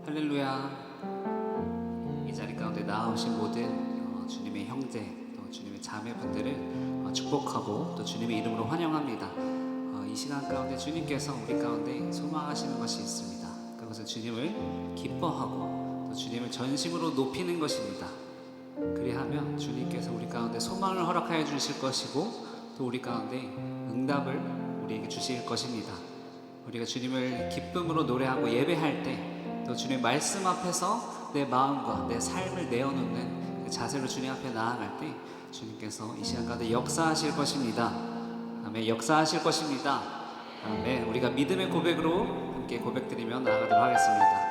할렐루야. 이 자리 가운데 나오신 모든 주님의 형제 또 주님의 자매분들을 축복하고 또 주님의 이름으로 환영합니다. 이 시간 가운데 주님께서 우리 가운데 소망하시는 것이 있습니다. 그것은 주님을 기뻐하고 또 주님을 전심으로 높이는 것입니다. 그리하면 주님께서 우리 가운데 소망을 허락하여 주실 것이고 또 우리 가운데 응답을 우리에게 주실 것입니다. 우리가 주님을 기쁨으로 노래하고 예배할 때 또 주님 말씀 앞에서 내 마음과 내 삶을 내어놓는 그 자세로 주님 앞에 나아갈 때 주님께서 이 시간 가운데 역사하실 것입니다. 아멘. 역사하실 것입니다. 아멘. 우리가 믿음의 고백으로 함께 고백드리며 나아가도록 하겠습니다.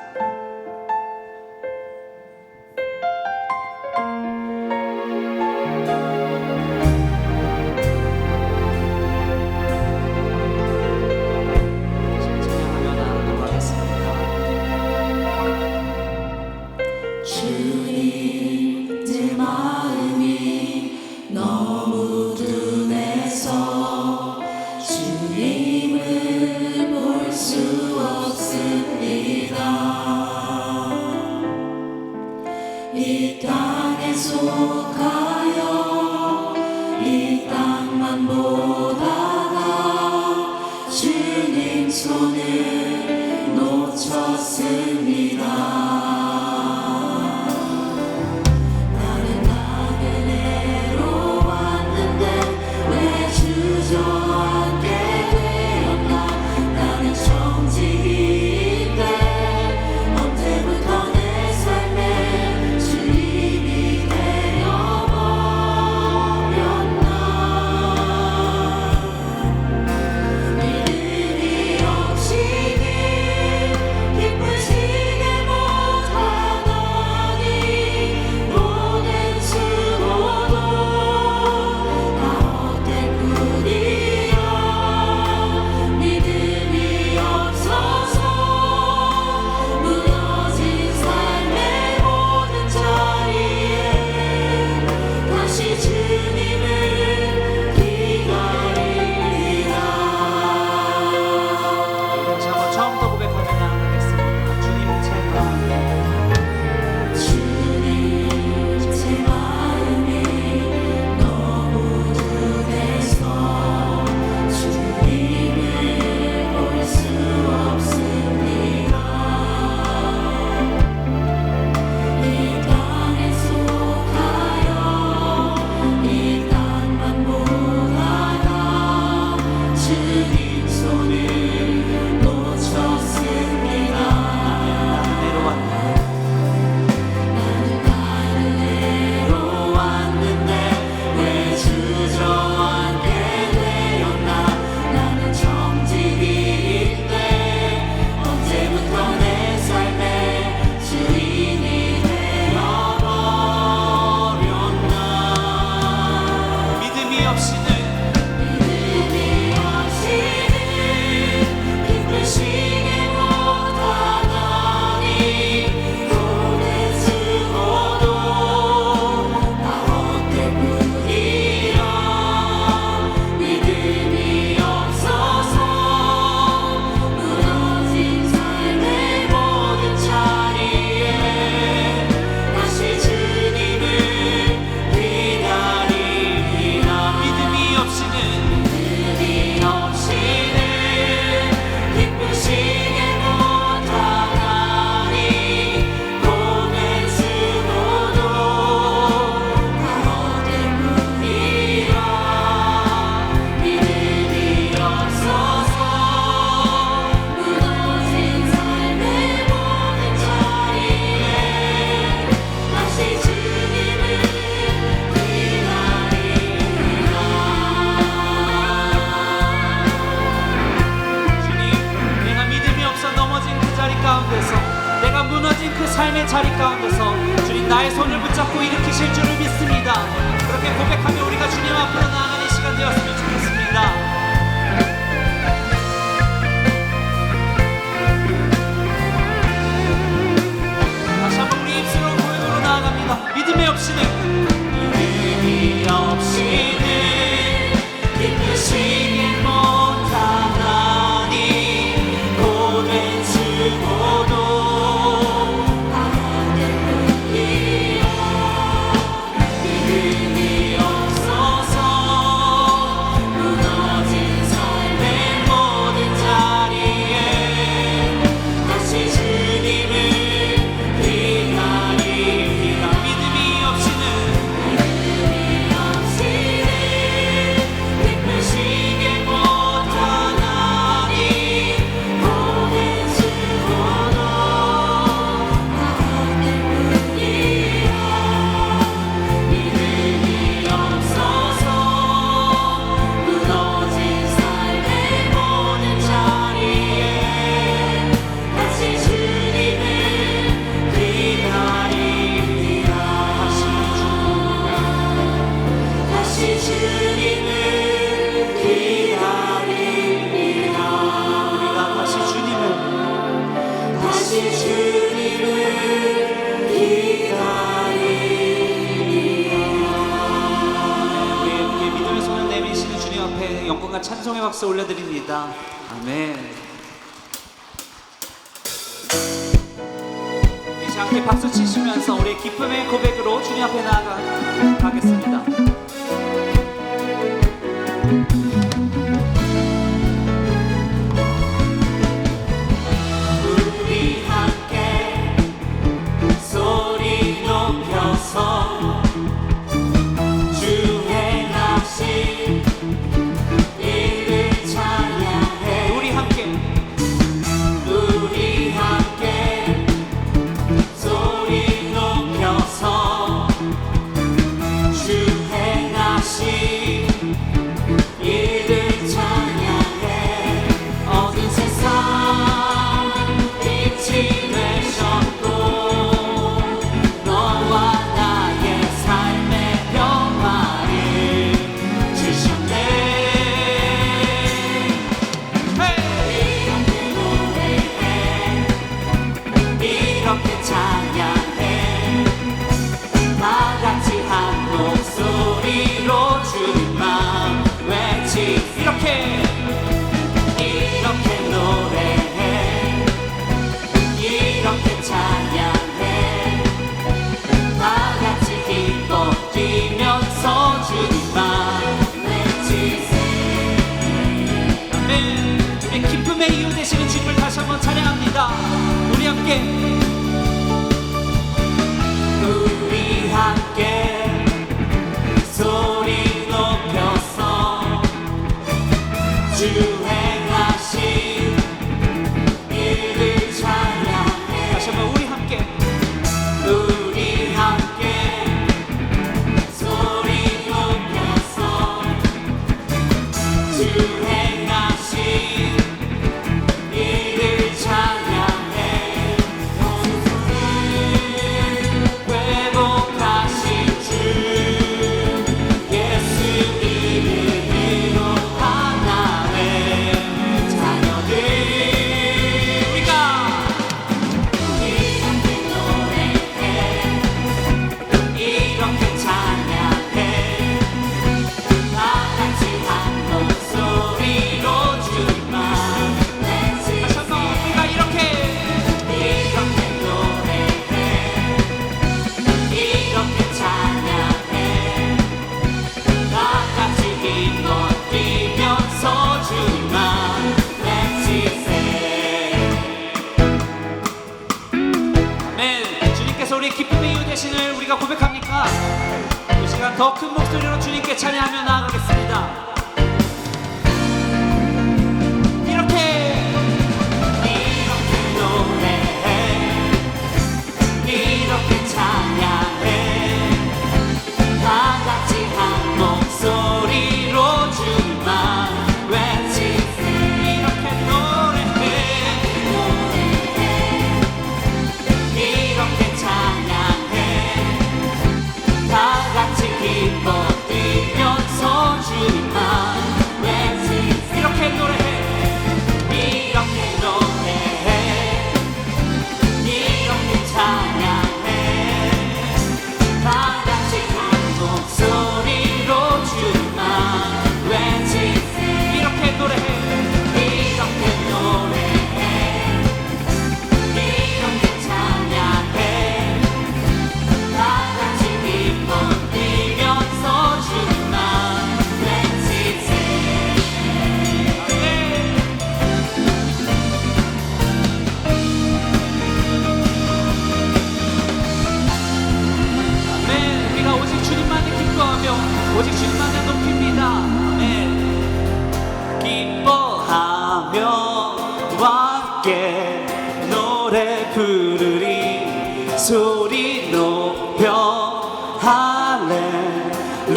이 땅에 속하여 이 땅만 보다가 주님 손을 놓쳤습니다. 나는 나그네로 왔는데 왜 주저앉게 되었나. 나는 정직인데 언제부터 내 삶에 주님이 되어버렸나. 붙잡고 일으키실 줄을 믿습니다. 그렇게 고백하며 우리가 주님 앞으로 나아가는 시간 되었으면 좋겠습니다. 다시 한번 우리 입술로 고백으로 나아갑니다. 믿음이 없이는 기쁘시길 못하나니 고된 수고도 하늘 뿐이야. 믿음이 없어서 무너진 삶의 모든 자리에 다시 주님을 기다립니다. 믿음이 없이는 기쁘시길 못하나니 고된 수고도 하늘 뿐이야. 믿음이 없어서 무너진 삶의 모든 자리에 다시 주님을 기다립니다. 다시 주님을 기다립니다. 우리가 다시 주님을 기다립니다. 우리에게 믿음의 손을 내미시는 주님 앞에 영광과 찬송의 박수 올려드립니다. 아멘. 이제 함께 박수 치시면서 우리의 기쁨의 고백으로 주님 앞에 나아가겠습니다. 우리 함께 소리 높여서 주 행하신 일을 찬양해. 우리 함께 소리 높여서 주 행하신 일을 찬양해. 어두운 세상 빛이 되셨고 너와 나의 삶의 평화를 주셨네. 이렇게 노래해, 이렇게 찬양해. 다 같이 한 목소리로 주님만 외치. 이렇게 노래해, 이렇게 찬양해. 다 같이 기뻐 뛰면서 주님만 외치세. 아멘. 우리 기쁨의 이유 되시는 주님을 다시 한번 찬양합니다. 우리 함께 소리 높여서 주 행하신 일을 찬양해. 다시 한번 우리 함께 소리 높여서 주 행하신 일을 찬양해. 회복하신 주 예수 이름으로 하나의 자녀들 우리가 이렇게 노래해, 이렇게 찬양해. 다 같이 한 목소리로 주님만 외치. 다시 한번 우리가 이렇게 노래해, 이렇게 찬양해. 다 같이 힘껏 뛰면서 주님만 외치세. 아멘. 주님께서 우리의 기쁨의 이유 되신을 우리가 고백합니까? 이 시간 더 큰 목소리로 주님께 찬양하며 나아가겠습니다. 이렇게 노래해, 이렇게 찬양해. 다 같이 한 목소리로 주님만 외치세. 이렇게 노래해, 이렇게 찬양해.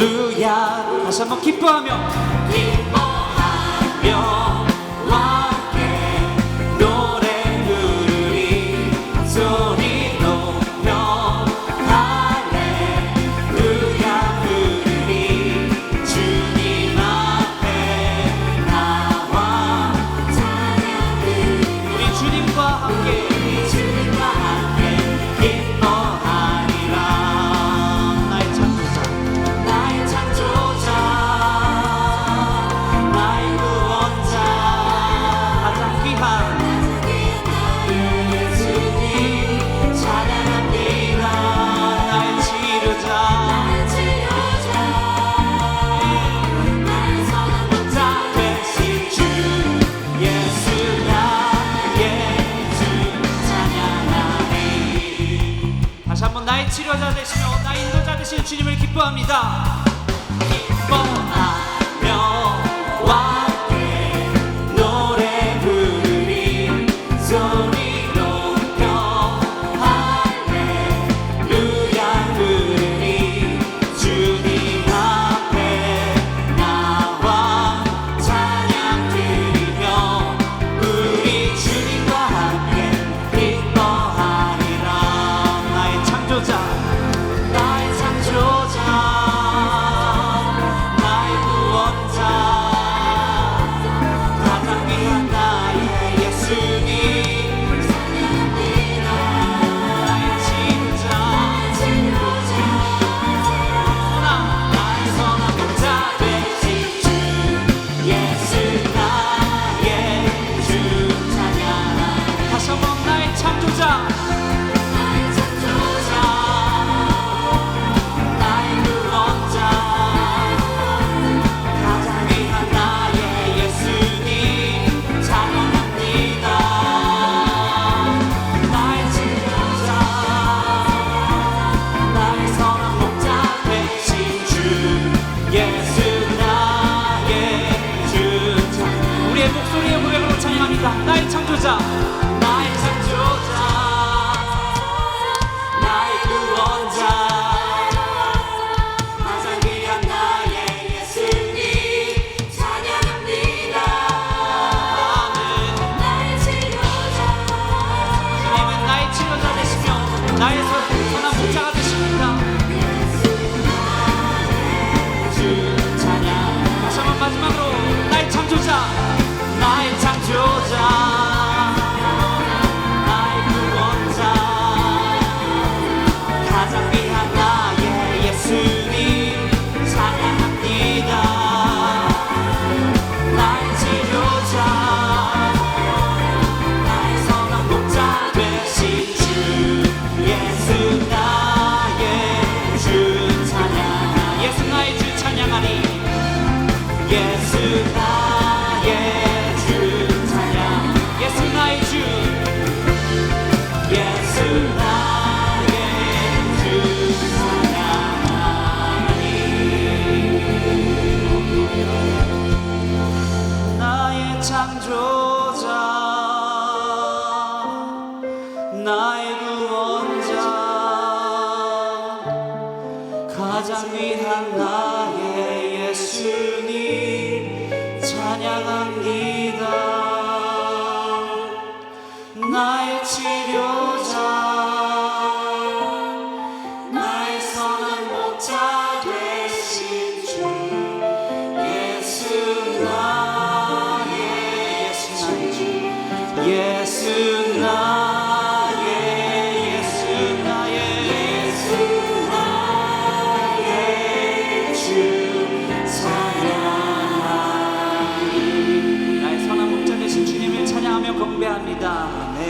할렐루야. 다시 한번 기뻐하며 와 함께 노래 부르리 소리 높여 할렐루야 부르리 주님 앞에 나와 우리 주님과 함께 기뻐하리라. 나의 창조자 나의 구원자 가장 귀한 예수님 찬양합니다. 나의 치료자 나의 선한 되신 주 예수 나의 주 찬양하리. 다시 한번 나의 치료자 되시며 나의 인도자 되신 주님을 기뻐합니다. 기뻐하며 와 함께 노래 부르리 소리 높여 할렐루야 부르리 주님 앞에 나와 찬양 드리며 우리 주님과 함께 기뻐하리라. 나의 창조자 나의 창조자 나의 구원자 가장 귀한 나의 예수님 찬양합니다. 나의 치료자 나의 선한 목자 되신 주 예수 나의 주 찬양하리. 다시 한번 나의 창조자 나의 구원자 가장 귀한 나의 예수님 찬양합니다. 나의 치료자 나의 선한 목자 되신 주 예수 나의 주 찬양. 우리의 목소리의 고백으로 찬양합니다. 나의 창조자 나의 창조자 나의 구원자 가장 귀한 나의 예수님 찬양합니다. 나의 치료자 주님은 나의 치료자 되시며 나의 선한 목자가 되십니다. 주 찬양. 다시 한번 마지막으로 나의 창조자 나의 창조자 나의 구원자 가장 귀한 나의 예수님 찬양합니다. 나의 치료자 나의 선한 목자 되신 주 예수 나의 주 찬양. 예수 나의 주 찬양하리. 예수 나의 주 찬양. 예수 나의 주 예수 나의 주 찬양하리. 나의 창조자 나의 구원자 가장 귀한 나의 예수님 찬양합니다. 나의 치료자 나의 선한 목자 되신 주 예수 나의 예수 나의 예수 나의 주 찬양하리. 나의 선한 목자 되신 주님을 찬양하며 경배합니다. 아멘.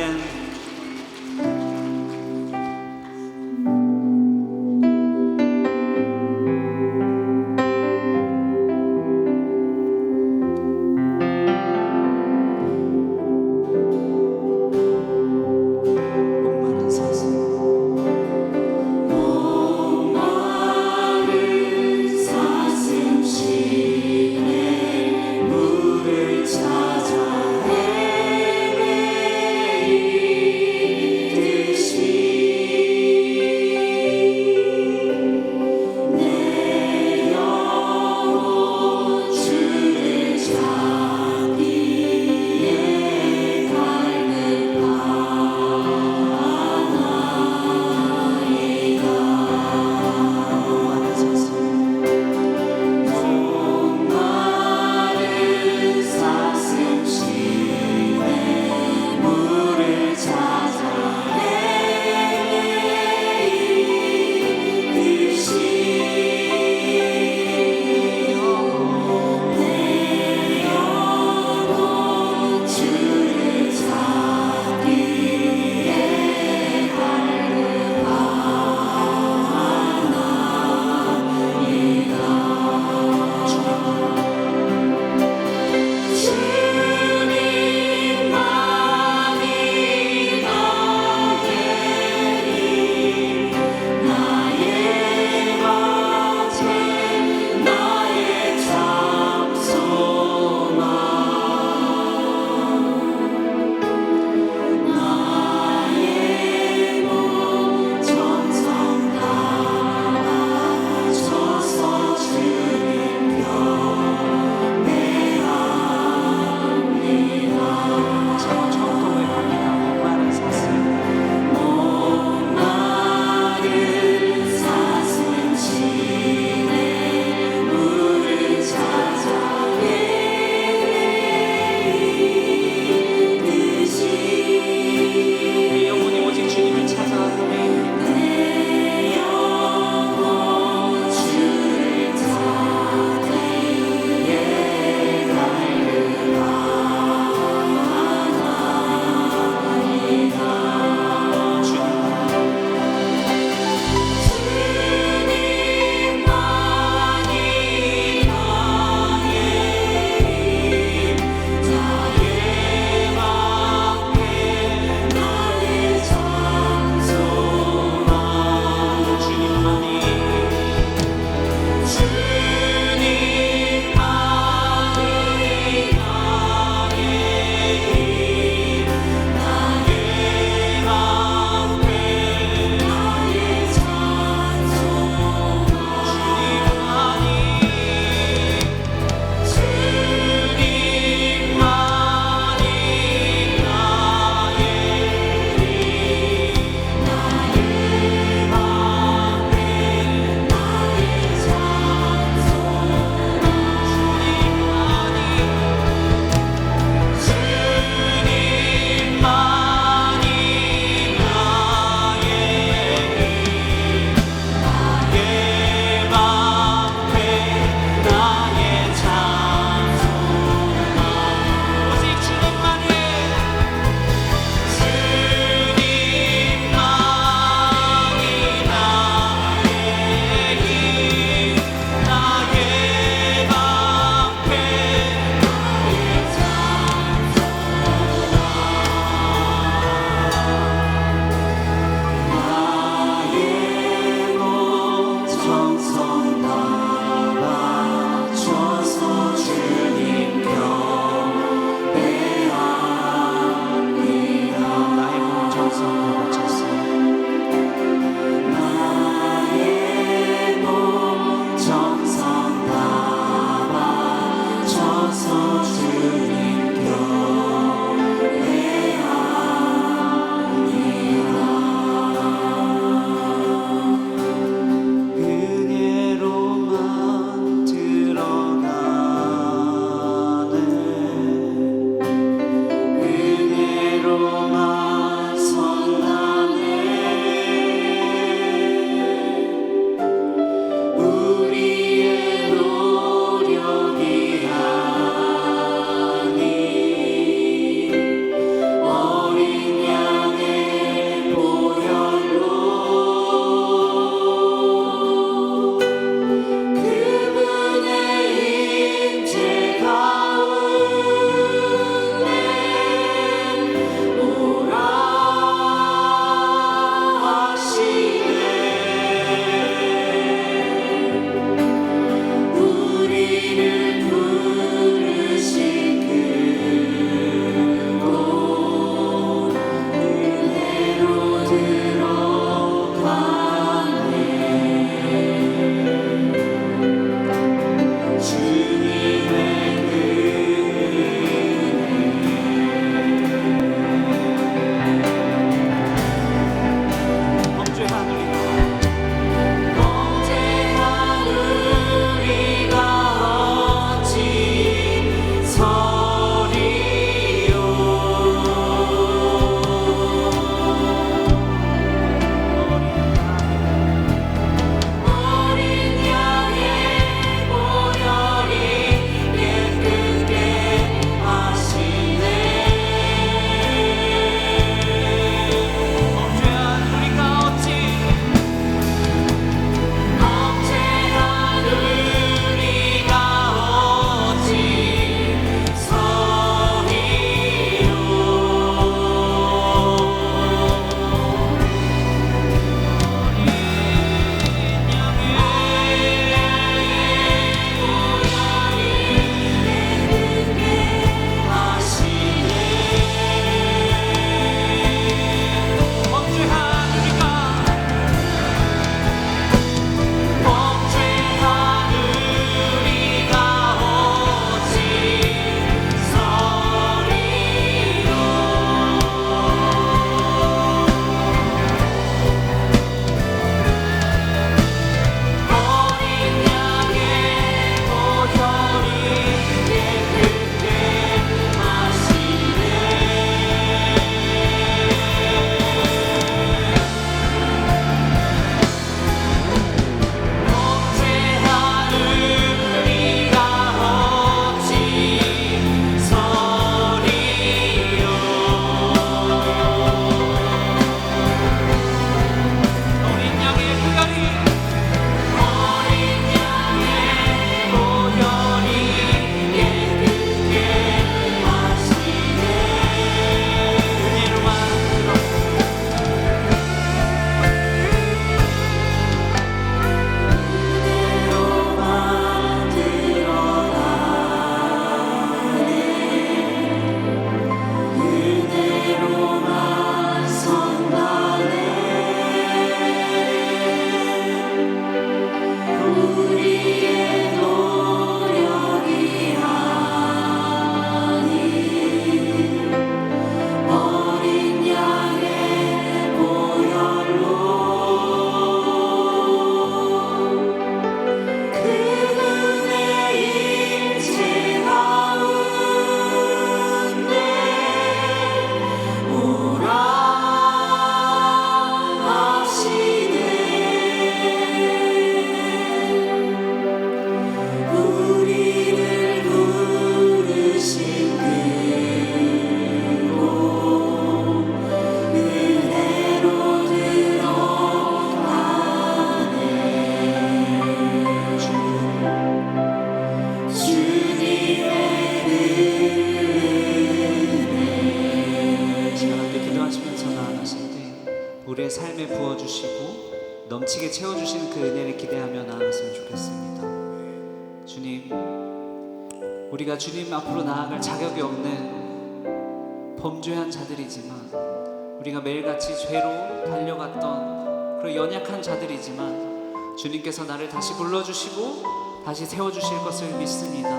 우리가 주님 앞으로 나아갈 자격이 없는 범죄한 자들이지만, 우리가 매일같이 죄로 달려갔던 그런 연약한 자들이지만, 주님께서 나를 다시 불러주시고 다시 세워주실 것을 믿습니다.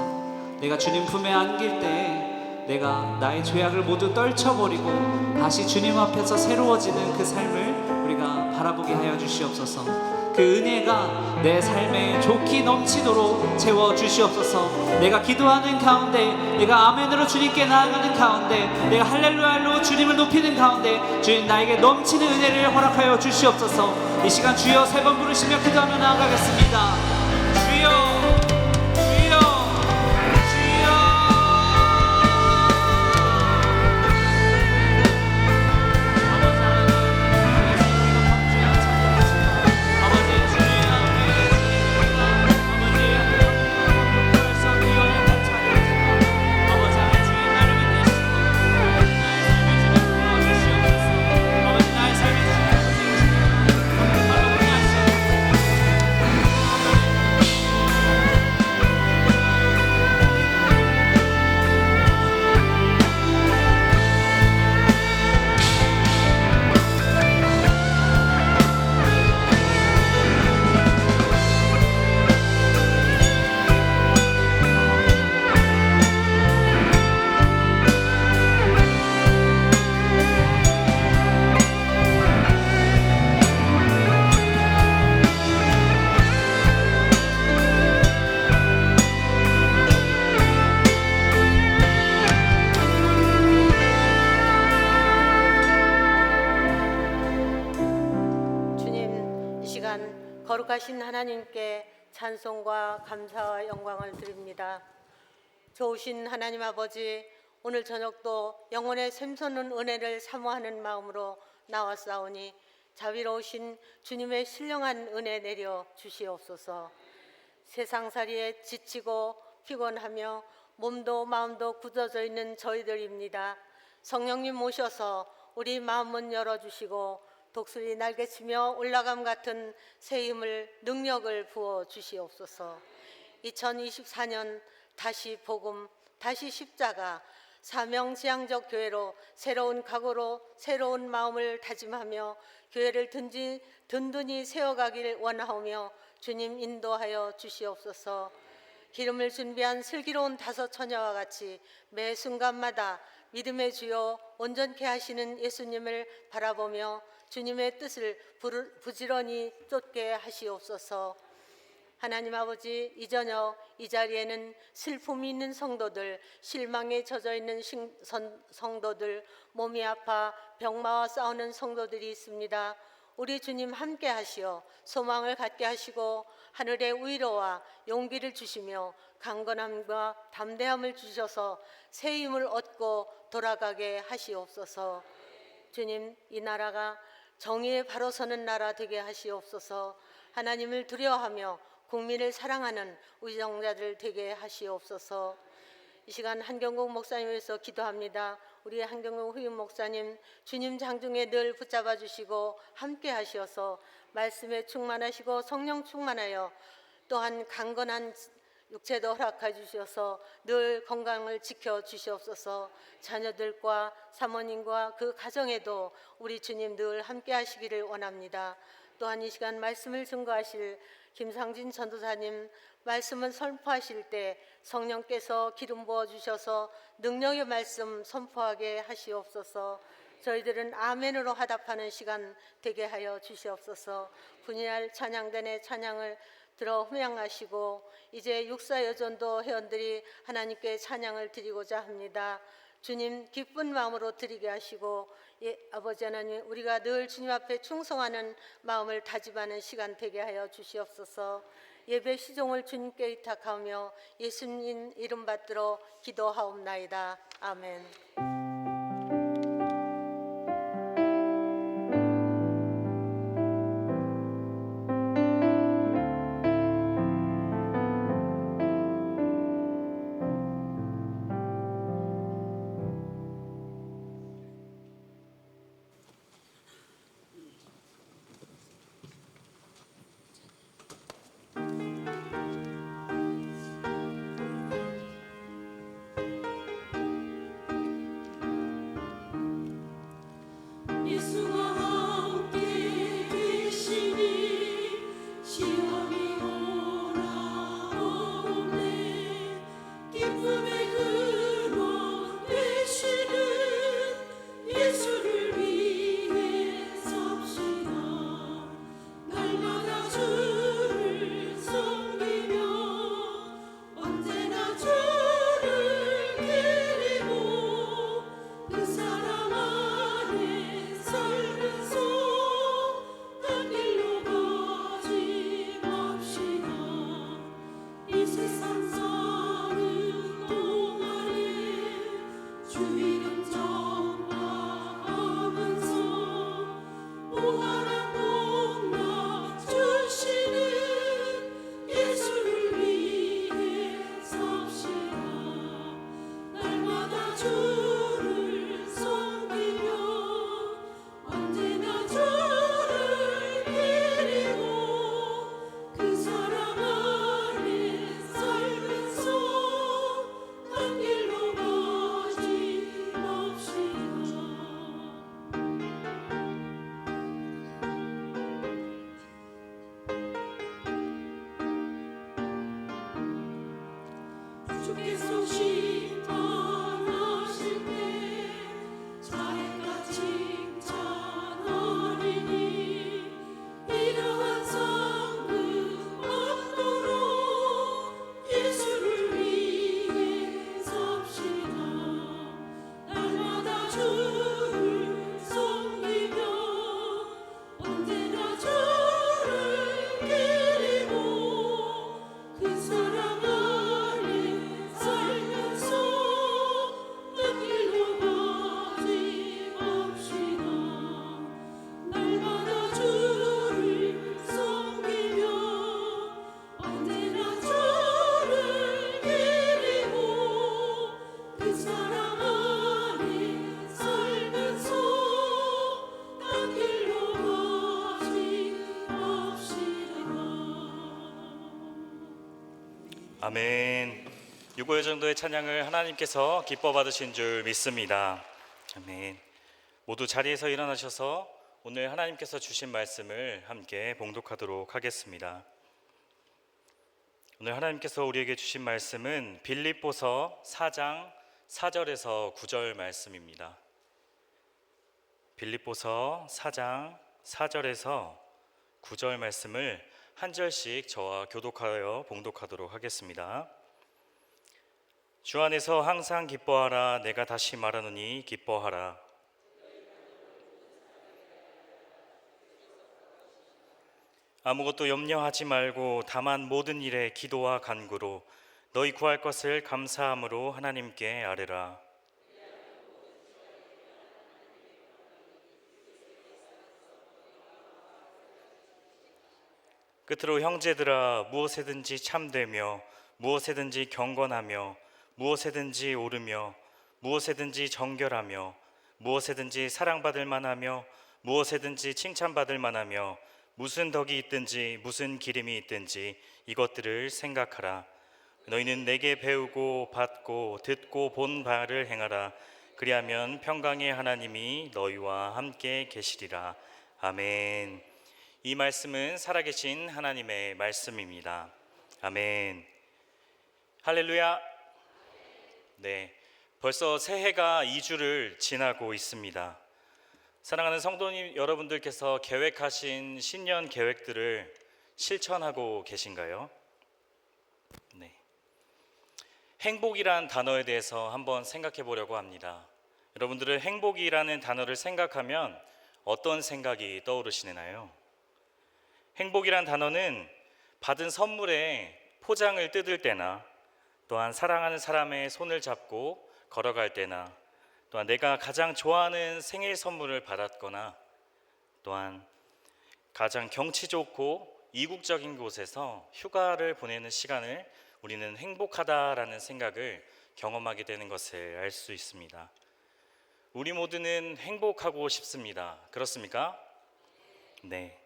내가 주님 품에 안길 때에 내가 나의 죄악을 모두 떨쳐버리고 다시 주님 앞에서 새로워지는 그 삶을 우리가 바라보게 하여 주시옵소서. 그 은혜가 내 삶에 좋게 넘치도록 채워주시옵소서. 내가 기도하는 가운데, 내가 아멘으로 주님께 나아가는 가운데, 내가 할렐루야로 주님을 높이는 가운데 주님 나에게 넘치는 은혜를 허락하여 주시옵소서. 이 시간 주여 3번 부르시며 기도하며 나아가겠습니다. 주여, 주여, 주여. 거룩하신 하나님께 찬송과 감사와 영광을 드립니다. 좋으신 하나님 아버지, 오늘 저녁도 영혼의 샘솟는 은혜를 사모하는 마음으로 나왔사오니 자비로우신 주님의 신령한 은혜 내려 주시옵소서. 세상살이에 지치고 피곤하며 몸도 마음도 굳어져 있는 저희들입니다. 성령님 모셔서 우리 마음문 열어주시고 독수리 날개치며 올라감 같은 새 힘을, 능력을 부어 주시옵소서. 2024년 다시 복음, 다시 십자가, 사명지향적 교회로 새로운 각오로 새로운 마음을 다짐하며 교회를 든든히 세워가길 원하오며 주님 인도하여 주시옵소서. 기름을 준비한 슬기로운 5 처녀와 같이 매 순간마다 믿음의 주요 온전케 하시는 예수님을 바라보며 주님의 뜻을 부지런히 쫓게 하시옵소서. 하나님 아버지, 이 저녁 이 자리에는 슬픔이 있는 성도들, 실망에 젖어 있는 성도들, 몸이 아파 병마와 싸우는 성도들이 있습니다. 우리 주님 함께 하시어 소망을 갖게 하시고 하늘의 위로와 용기를 주시며 강건함과 담대함을 주셔서 새 힘을 얻고 돌아가게 하시옵소서. 주님, 이 나라가 정의에 바로 서는 나라 되게 하시옵소서. 하나님을 두려워하며 국민을 사랑하는 의정자들 되게 하시옵소서. 이 시간 한경국 목사님 위해서 기도합니다. 우리 한경국 후임 목사님, 주님 장중에 늘 붙잡아 주시고 함께 하시어서 말씀에 충만하시고 성령 충만하여 또한 강건한 육체도 허락해 주셔서 늘 건강을 지켜 주시옵소서. 자녀들과 사모님과 그 가정에도 우리 주님 늘 함께 하시기를 원합니다. 또한 이 시간 말씀을 증거하실 김상진 전도사님, 말씀을 선포하실 때 성령께서 기름 부어 주셔서 능력의 말씀 선포하게 하시옵소서. 저희들은 아멘으로 화답하는 시간 되게 하여 주시옵소서. 분이할 찬양단의 찬양을 들어 hum양하시고 이제 육사여전도 회원들이 하나님께 찬양을 드리고자 합니다. 주님 기쁜 마음으로 드리게 하시고, 아버지 하나님, 우리가 늘 주님 앞에 충성하는 마음을 다짐하는 시간 되게 하여 주시옵소서. 예배 시종을 주님께 의탁하며 예수님 이름 받들어 기도하옵나이다. 아멘. 주께서 심판하실 때 잘했다 칭찬하리니 이러한 상급 얻도록 예수를 위해 삽시다. 날마다 주를 섬기며 언제나 주를 기리고 그 사랑 안에 살면서 그 길로 가지 맙시다. 날마다 주를 섬기며 언제나 주를 기리고 그 사랑 안에 살면서 그 길로 가지 맙시다. 아멘. 유고요 정도의 찬양을 하나님께서 기뻐 받으신 줄 믿습니다. 아멘. 모두 자리에서 일어나셔서 오늘 하나님께서 주신 말씀을 함께 봉독하도록 하겠습니다. 오늘 하나님께서 우리에게 주신 말씀은 빌립보서 4장 4절에서 9절 말씀입니다. 빌립보서 4장 4절에서 9절 말씀을 한 절씩 저와 교독하여 봉독하도록 하겠습니다. 주 안에서 항상 기뻐하라. 내가 다시 말하노니 기뻐하라. 아무것도 염려하지 말고 다만 모든 일에 기도와 간구로 너희 구할 것을 감사함으로 하나님께 아뢰라. 끝으로 형제들아, 무엇에든지 참되며 무엇에든지 경건하며 무엇에든지 오르며 무엇에든지 정결하며 무엇에든지 사랑받을 만하며 무엇에든지 칭찬받을 만하며 무슨 덕이 있든지 무슨 기림이 있든지 이것들을 생각하라. 너희는 내게 배우고 받고 듣고 본 바를 행하라. 그리하면 평강의 하나님이 너희와 함께 계시리라. 아멘. 이 말씀은 살아계신 하나님의 말씀입니다. 아멘. 할렐루야. 네, 벌써 새해가 2주를 지나고 있습니다. 사랑하는 성도님 여러분들께서 계획하신 신년 계획들을 실천하고 계신가요? 네. 행복이란 단어에 대해서 한번 생각해 보려고 합니다. 여러분들은 행복이라는 단어를 생각하면 어떤 생각이 떠오르시나요? 행복이란 단어는 받은 선물의 포장을 뜯을 때나 또한 사랑하는 사람의 손을 잡고 걸어갈 때나 또한 내가 가장 좋아하는 생일 선물을 받았거나 또한 가장 경치 좋고 이국적인 곳에서 휴가를 보내는 시간을 우리는 행복하다라는 생각을 경험하게 되는 것을 알 수 있습니다. 우리 모두는 행복하고 싶습니다. 그렇습니까? 네.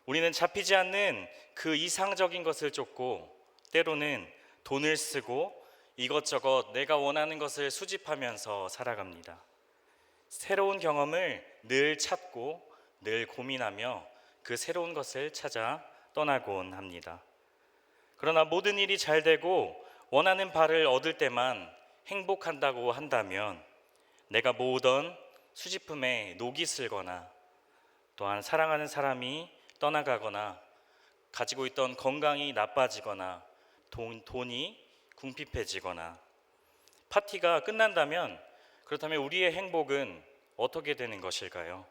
우리는 잡히지 않는 그 이상적인 것을 쫓고 때로는 돈을 쓰고 이것저것 내가 원하는 것을 수집하면서 살아갑니다. 새로운 경험을 늘 찾고 늘 고민하며 그 새로운 것을 찾아 떠나곤 합니다. 그러나 모든 일이 잘 되고 원하는 바를 얻을 때만 행복한다고 한다면 내가 모으던 수집품에 녹이 슬거나 또한 사랑하는 사람이 떠나가거나 가지고 있던 건강이 나빠지거나 돈이 궁핍해지거나 파티가 끝난다면 그렇다면 우리의 행복은 어떻게 되는 것일까요?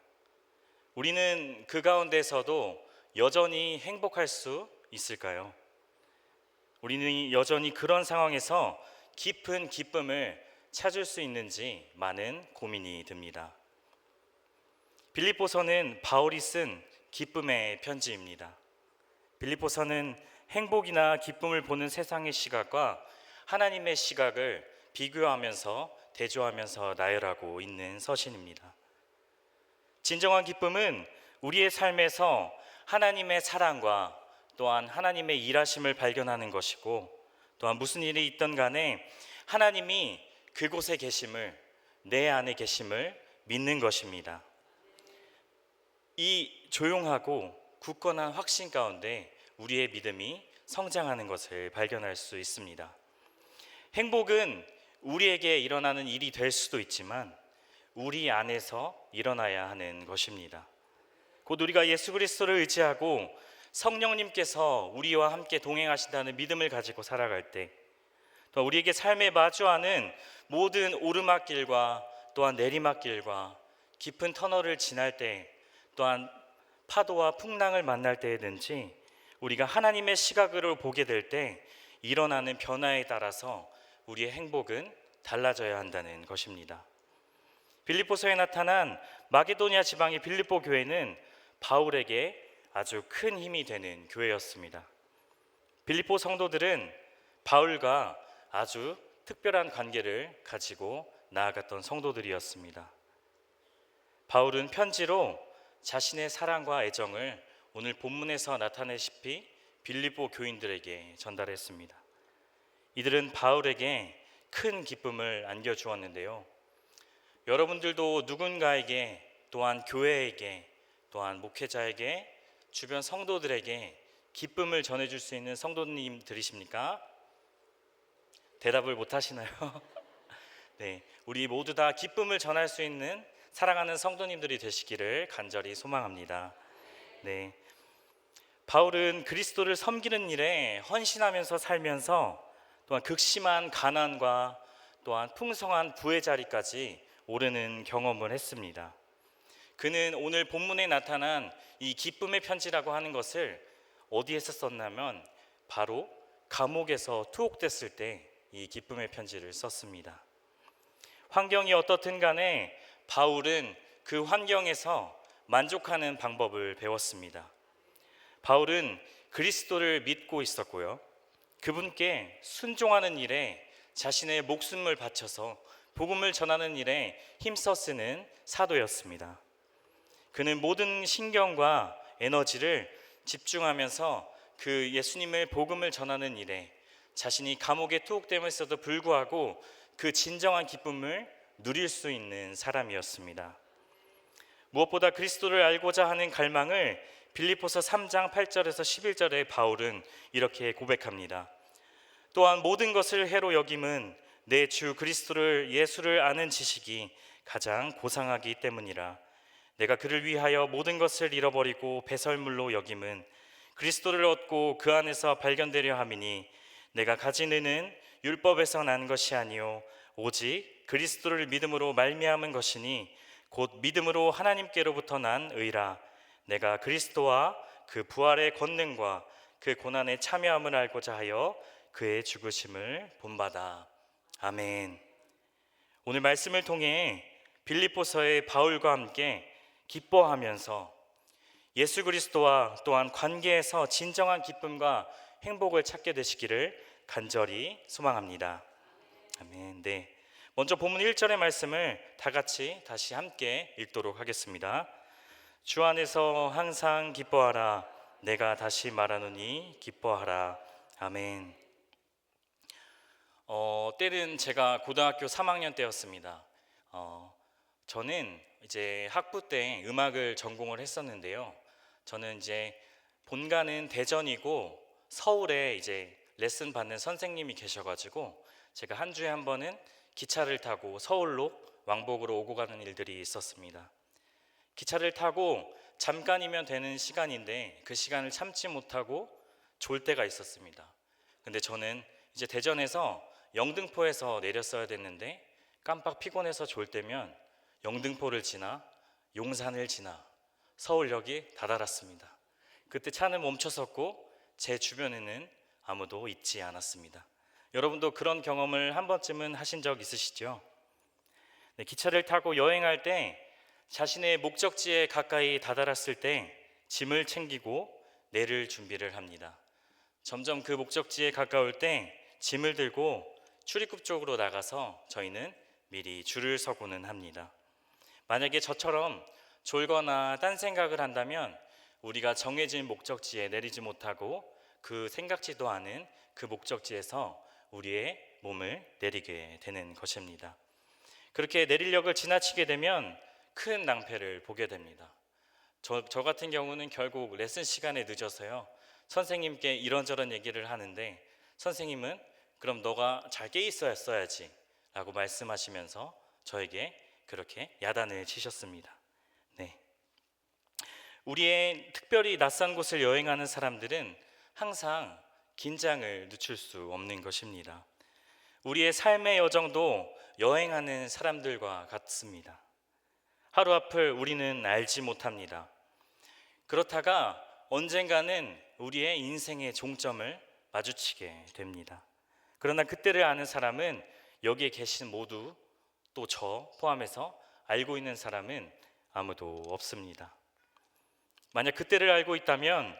우리는 그 가운데서도 여전히 행복할 수 있을까요? 우리는 여전히 그런 상황에서 깊은 기쁨을 찾을 수 있는지 많은 고민이 듭니다. 빌립보서는 바울이 쓴 기쁨의 편지입니다. 빌립보서는 행복이나 기쁨을 보는 세상의 시각과 하나님의 시각을 비교하면서 대조하면서 나열하고 있는 서신입니다. 진정한 기쁨은 우리의 삶에서 하나님의 사랑과 또한 하나님의 일하심을 발견하는 것이고 또한 무슨 일이 있든 간에 하나님이 그곳에 계심을, 내 안에 계심을 믿는 것입니다. 이 조용하고 굳건한 확신 가운데 우리의 믿음이 성장하는 것을 발견할 수 있습니다. 행복은 우리에게 일어나는 일이 될 수도 있지만 우리 안에서 일어나야 하는 것입니다. 곧 우리가 예수 그리스도를 의지하고 성령님께서 우리와 함께 동행하신다는 믿음을 가지고 살아갈 때, 또 우리에게 삶에 마주하는 모든 오르막길과 또한 내리막길과 깊은 터널을 지날 때, 또한 파도와 풍랑을 만날 때에든지 우리가 하나님의 시각으로 보게 될 때 일어나는 변화에 따라서 우리의 행복은 달라져야 한다는 것입니다. 빌립보서에 나타난 마게도니아 지방의 빌립보 교회는 바울에게 아주 큰 힘이 되는 교회였습니다. 빌립보 성도들은 바울과 아주 특별한 관계를 가지고 나아갔던 성도들이었습니다. 바울은 편지로 자신의 사랑과 애정을 오늘 본문에서 나타내시피 빌립보 교인들에게 전달했습니다. 이들은 바울에게 큰 기쁨을 안겨주었는데요. 여러분들도 누군가에게, 또한 교회에게, 또한 목회자에게, 주변 성도들에게 기쁨을 전해줄 수 있는 성도님들이십니까? 대답을 못 하시나요? 네, 우리 모두 다 기쁨을 전할 수 있는 사랑하는 성도님들이 되시기를 간절히 소망합니다. 네, 바울은 그리스도를 섬기는 일에 헌신하면서 살면서 또한 극심한 가난과 또한 풍성한 부의 자리까지 오르는 경험을 했습니다. 그는 오늘 본문에 나타난 이 기쁨의 편지라고 하는 것을 어디에서 썼냐면 바로 감옥에서 투옥됐을 때 이 기쁨의 편지를 썼습니다. 환경이 어떻든 간에 바울은 그 환경에서 만족하는 방법을 배웠습니다. 바울은 그리스도를 믿고 있었고요, 그분께 순종하는 일에 자신의 목숨을 바쳐서 복음을 전하는 일에 힘써 쓰는 사도였습니다. 그는 모든 신경과 에너지를 집중하면서 그 예수님의 복음을 전하는 일에 자신이 감옥에 투옥됨에서도 불구하고 그 진정한 기쁨을 누릴 수 있는 사람이었습니다. 무엇보다 그리스도를 알고자 하는 갈망을 빌립보서 3장 8절에서 11절에 바울은 이렇게 고백합니다. 또한 모든 것을 해로 여김은 내 주 그리스도를 예수를 아는 지식이 가장 고상하기 때문이라. 내가 그를 위하여 모든 것을 잃어버리고 배설물로 여김은 그리스도를 얻고 그 안에서 발견되려 함이니 내가 가진 의는 율법에서 난 것이 아니요 오직 그리스도를 믿음으로 말미암은 것이니 곧 믿음으로 하나님께로부터 난 의라. 내가 그리스도와 그 부활의 권능과 그 고난에 참여함을 알고자 하여 그의 죽으심을 본받아. 아멘. 오늘 말씀을 통해 빌립보서의 바울과 함께 기뻐하면서 예수 그리스도와 또한 관계에서 진정한 기쁨과 행복을 찾게 되시기를 간절히 소망합니다. 아멘. 네. 먼저 본문 1절의 말씀을 다 같이 다시 함께 읽도록 하겠습니다. 주 안에서 항상 기뻐하라. 내가 다시 말하노니 기뻐하라. 아멘. 때는 제가 고등학교 3학년 때였습니다. 저는 이제 학부 때 음악을 전공을 했었는데요. 저는 이제 본가는 대전이고 서울에 이제 레슨 받는 선생님이 계셔가지고 제가 한 주에 한 번은 기차를 타고 서울로 왕복으로 오고 가는 일들이 있었습니다. 기차를 타고 잠깐이면 되는 시간인데 그 시간을 참지 못하고 졸 때가 있었습니다. 근데 저는 이제 대전에서 영등포에서 내렸어야 됐는데 깜빡 피곤해서 졸 때면 영등포를 지나 용산을 지나 서울역이 다다랐습니다. 그때 차는 멈춰섰고 제 주변에는 아무도 있지 않았습니다. 여러분도 그런 경험을 한 번쯤은 하신 적 있으시죠? 네, 기차를 타고 여행할 때 자신의 목적지에 가까이 다다랐을 때 짐을 챙기고 내릴 준비를 합니다. 점점 그 목적지에 가까울 때 짐을 들고 출입국 쪽으로 나가서 저희는 미리 줄을 서고는 합니다. 만약에 저처럼 졸거나 딴 생각을 한다면 우리가 정해진 목적지에 내리지 못하고 그 생각지도 않은 그 목적지에서 우리의 몸을 내리게 되는 것입니다. 그렇게 내릴역을 지나치게 되면 큰 낭패를 보게 됩니다. 저 같은 경우는 결국 레슨 시간에 늦어서요, 선생님께 이런저런 얘기를 하는데 선생님은 그럼 너가 잘 깨 있어야지 라고 말씀하시면서 저에게 그렇게 야단을 치셨습니다. 네. 우리의 특별히 낯선 곳을 여행하는 사람들은 항상 긴장을 늦출 수 없는 것입니다. 우리의 삶의 여정도 여행하는 사람들과 같습니다. 하루 앞을 우리는 알지 못합니다. 그렇다가 언젠가는 우리의 인생의 종점을 마주치게 됩니다. 그러나 그때를 아는 사람은 여기에 계신 모두, 또 저 포함해서 알고 있는 사람은 아무도 없습니다. 만약 그때를 알고 있다면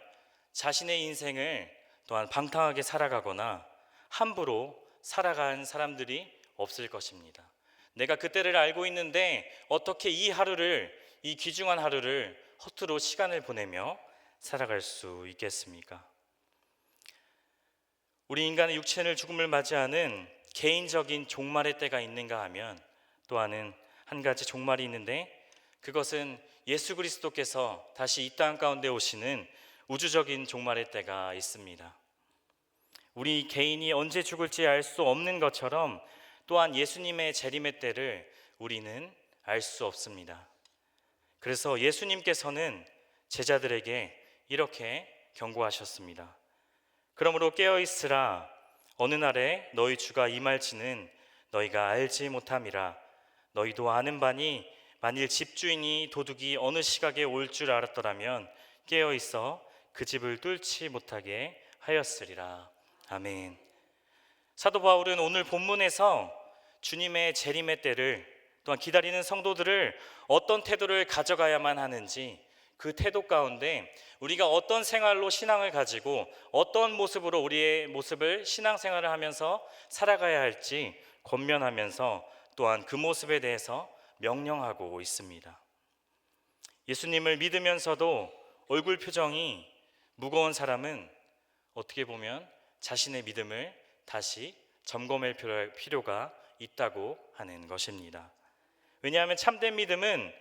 자신의 인생을 또한 방탕하게 살아가거나 함부로 살아간 사람들이 없을 것입니다. 내가 그때를 알고 있는데 어떻게 이 귀중한 하루를 허투루 시간을 보내며 살아갈 수 있겠습니까? 우리 인간의 육체를 죽음을 맞이하는 개인적인 종말의 때가 있는가 하면 또한 한 가지 종말이 있는데, 그것은 예수 그리스도께서 다시 이 땅 가운데 오시는 우주적인 종말의 때가 있습니다. 우리 개인이 언제 죽을지 알 수 없는 것처럼 또한 예수님의 재림의 때를 우리는 알 수 없습니다. 그래서 예수님께서는 제자들에게 이렇게 경고하셨습니다. 그러므로 깨어 있으라. 어느 날에 너희 주가 임할지는 너희가 알지 못함이라. 너희도 아는 바니 만일 집주인이 도둑이 어느 시각에 올 줄 알았더라면 깨어 있어 그 집을 뚫지 못하게 하였으리라. 아멘. 사도 바울은 오늘 본문에서 주님의 재림의 때를, 또한 기다리는 성도들을 어떤 태도를 가져가야만 하는지, 그 태도 가운데 우리가 어떤 생활로 신앙을 가지고 어떤 모습으로 우리의 모습을 신앙생활을 하면서 살아가야 할지 권면하면서 또한 그 모습에 대해서 명령하고 있습니다. 예수님을 믿으면서도 얼굴 표정이 무거운 사람은 어떻게 보면 자신의 믿음을 다시 점검할 필요가 있다고 하는 것입니다. 왜냐하면 참된 믿음은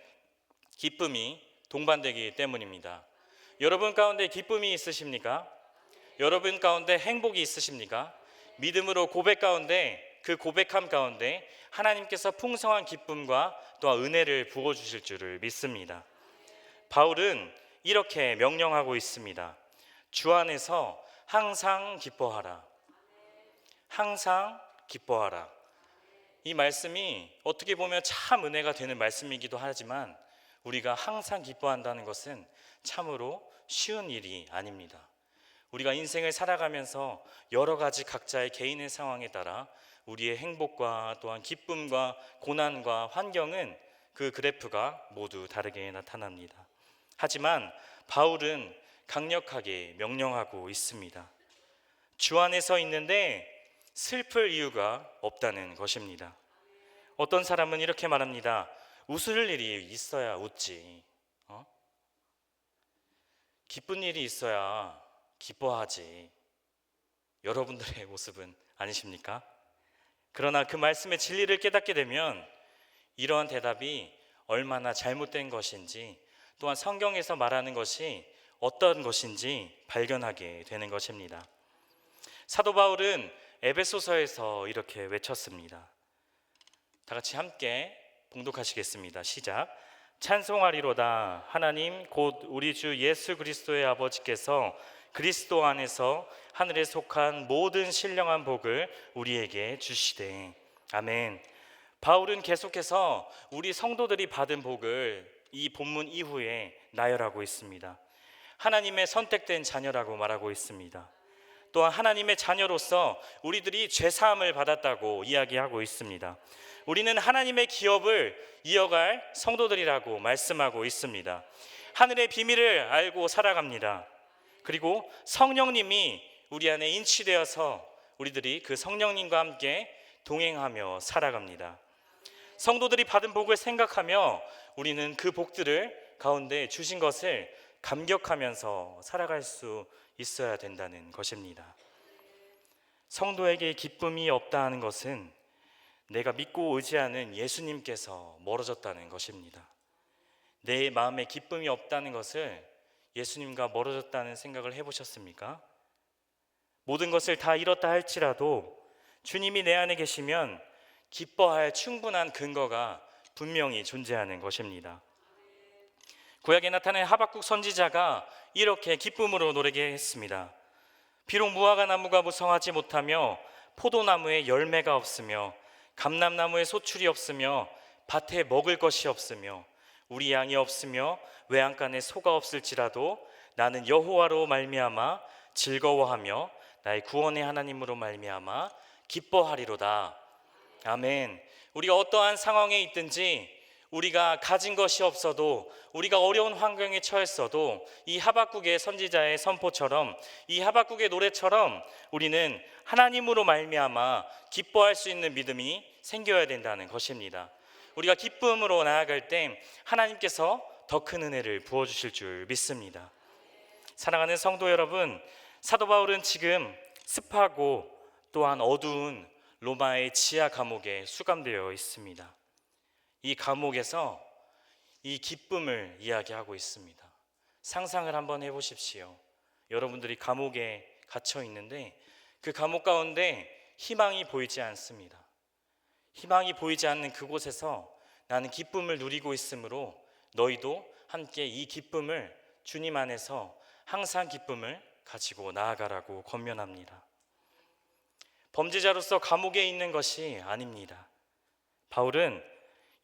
기쁨이 동반되기 때문입니다. 여러분 가운데 기쁨이 있으십니까? 여러분 가운데 행복이 있으십니까? 믿음으로 고백 가운데, 그 고백함 가운데 하나님께서 풍성한 기쁨과 또한 은혜를 부어주실 줄을 믿습니다. 바울은 이렇게 명령하고 있습니다. 주 안에서 항상 기뻐하라. 항상 기뻐하라. 이 말씀이 어떻게 보면 참 은혜가 되는 말씀이기도 하지만 우리가 항상 기뻐한다는 것은 참으로 쉬운 일이 아닙니다. 우리가 인생을 살아가면서 여러 가지 각자의 개인의 상황에 따라 우리의 행복과 또한 기쁨과 고난과 환경은 그 그래프가 모두 다르게 나타납니다. 하지만 바울은 강력하게 명령하고 있습니다. 주 안에서 있는데 슬플 이유가 없다는 것입니다. 어떤 사람은 이렇게 말합니다. 웃을 일이 있어야 웃지. 기쁜 일이 있어야 기뻐하지. 여러분들의 모습은 아니십니까? 그러나 그 말씀의 진리를 깨닫게 되면 이러한 대답이 얼마나 잘못된 것인지, 또한 성경에서 말하는 것이 어떤 것인지 발견하게 되는 것입니다. 사도 바울은 에베소서에서 이렇게 외쳤습니다. 다 같이 함께 봉독하시겠습니다. 시작. 찬송하리로다. 하나님 곧 우리 주 예수 그리스도의 아버지께서 그리스도 안에서 하늘에 속한 모든 신령한 복을 우리에게 주시되. 아멘. 바울은 계속해서 우리 성도들이 받은 복을 이 본문 이후에 나열하고 있습니다. 하나님의 선택된 자녀라고 말하고 있습니다. 또한 하나님의 자녀로서 우리들이 죄사함을 받았다고 이야기하고 있습니다. 우리는 하나님의 기업을 이어갈 성도들이라고 말씀하고 있습니다. 하늘의 비밀을 알고 살아갑니다. 그리고 성령님이 우리 안에 인치되어서 우리들이 그 성령님과 함께 동행하며 살아갑니다. 성도들이 받은 복을 생각하며 우리는 그 복들을 가운데 주신 것을 감격하면서 살아갈 수 있어야 된다는 것입니다. 성도에게 기쁨이 없다 하는 것은 내가 믿고 의지하는 예수님께서 멀어졌다는 것입니다. 내 마음에 기쁨이 없다는 것을 예수님과 멀어졌다는 생각을 해보셨습니까? 모든 것을 다 잃었다 할지라도 주님이 내 안에 계시면 기뻐할 충분한 근거가 분명히 존재하는 것입니다. 구약에 나타난 하박국 선지자가 이렇게 기쁨으로 노래게 했습니다. 비록 무화과 나무가 무성하지 못하며 포도나무에 열매가 없으며 감람나무에 소출이 없으며 밭에 먹을 것이 없으며 우리 양이 없으며 외양간에 소가 없을지라도 나는 여호와로 말미암아 즐거워하며 나의 구원의 하나님으로 말미암아 기뻐하리로다. 아멘. 우리가 어떠한 상황에 있든지, 우리가 가진 것이 없어도, 우리가 어려운 환경에 처했어도 이 하박국의 선지자의 선포처럼, 이 하박국의 노래처럼 우리는 하나님으로 말미암아 기뻐할 수 있는 믿음이 생겨야 된다는 것입니다. 우리가 기쁨으로 나아갈 때 하나님께서 더 큰 은혜를 부어주실 줄 믿습니다. 사랑하는 성도 여러분, 사도 바울은 지금 습하고 또한 어두운 로마의 지하 감옥에 수감되어 있습니다. 이 감옥에서 이 기쁨을 이야기하고 있습니다. 상상을 한번 해보십시오. 여러분들이 감옥에 갇혀 있는데 그 감옥 가운데 희망이 보이지 않습니다. 희망이 보이지 않는 그곳에서 나는 기쁨을 누리고 있으므로 너희도 함께 이 기쁨을 주님 안에서 항상 기쁨을 가지고 나아가라고 권면합니다. 범죄자로서 감옥에 있는 것이 아닙니다. 바울은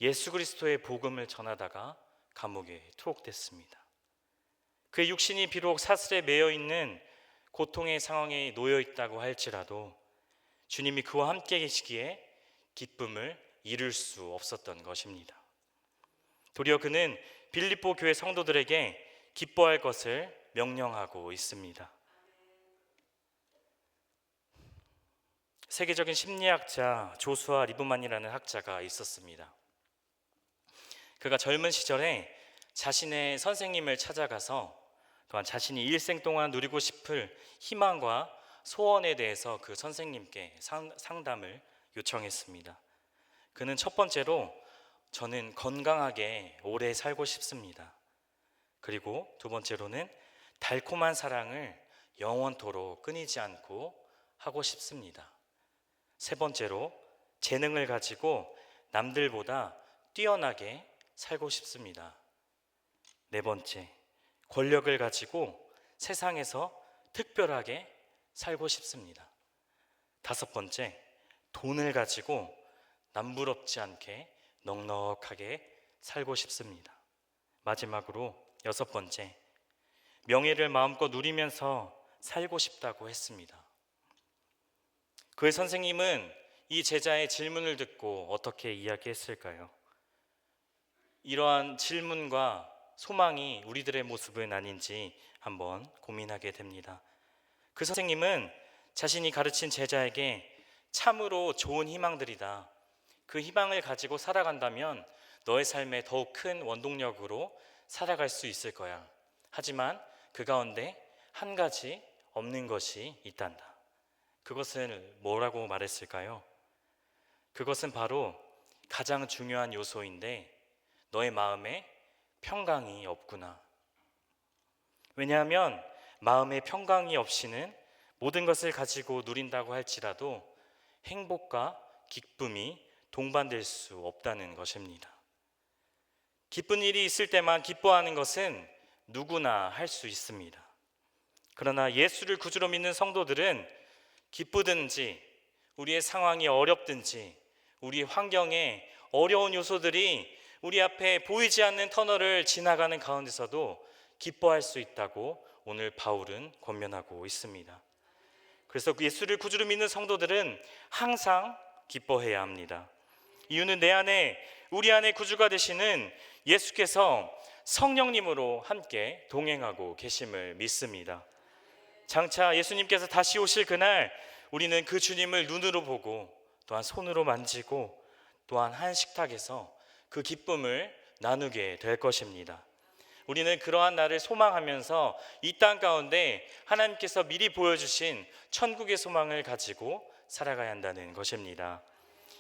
예수 그리스도의 복음을 전하다가 감옥에 투옥됐습니다. 그의 육신이 비록 사슬에 매여 있는 고통의 상황에 놓여 있다고 할지라도 주님이 그와 함께 계시기에 기쁨을 잃을 수 없었던 것입니다. 도리어 그는 빌립보 교회 성도들에게 기뻐할 것을 명령하고 있습니다. 세계적인 심리학자 조수아 리브만이라는 학자가 있었습니다. 그가 젊은 시절에 자신의 선생님을 찾아가서 또한 자신이 일생 동안 누리고 싶을 희망과 소원에 대해서 그 선생님께 상담을 요청했습니다. 그는 첫 번째로 저는 건강하게 오래 살고 싶습니다. 그리고 두 번째로는 달콤한 사랑을 영원토록 끊이지 않고 하고 싶습니다. 세 번째로 재능을 가지고 남들보다 뛰어나게 살고 싶습니다. 네 번째, 권력을 가지고 세상에서 특별하게 살고 싶습니다. 다섯 번째, 돈을 가지고 남부럽지 않게 넉넉하게 살고 싶습니다. 마지막으로 여섯 번째, 명예를 마음껏 누리면서 살고 싶다고 했습니다. 그의 선생님은 이 제자의 질문을 듣고 어떻게 이야기했을까요? 이러한 질문과 소망이 우리들의 모습은 아닌지 한번 고민하게 됩니다. 그 선생님은 자신이 가르친 제자에게 참으로 좋은 희망들이다. 그 희망을 가지고 살아간다면 너의 삶에 더욱 큰 원동력으로 살아갈 수 있을 거야. 하지만 그 가운데 한 가지 없는 것이 있단다. 그것을 뭐라고 말했을까요? 그것은 바로 가장 중요한 요소인데 너의 마음에 평강이 없구나. 왜냐하면 마음에 평강이 없이는 모든 것을 가지고 누린다고 할지라도 행복과 기쁨이 동반될 수 없다는 것입니다. 기쁜 일이 있을 때만 기뻐하는 것은 누구나 할 수 있습니다. 그러나 예수를 구주로 믿는 성도들은 기쁘든지 우리의 상황이 어렵든지 우리 환경에 어려운 요소들이 우리 앞에 보이지 않는 터널을 지나가는 가운데서도 기뻐할 수 있다고 오늘 바울은 권면하고 있습니다. 그래서 예수를 구주로 믿는 성도들은 항상 기뻐해야 합니다. 이유는 내 안에, 우리 안에 구주가 되시는 예수께서 성령님으로 함께 동행하고 계심을 믿습니다. 장차 예수님께서 다시 오실 그날 우리는 그 주님을 눈으로 보고 또한 손으로 만지고 또한 한 식탁에서 그 기쁨을 나누게 될 것입니다. 우리는 그러한 날을 소망하면서 이 땅 가운데 하나님께서 미리 보여주신 천국의 소망을 가지고 살아가야 한다는 것입니다.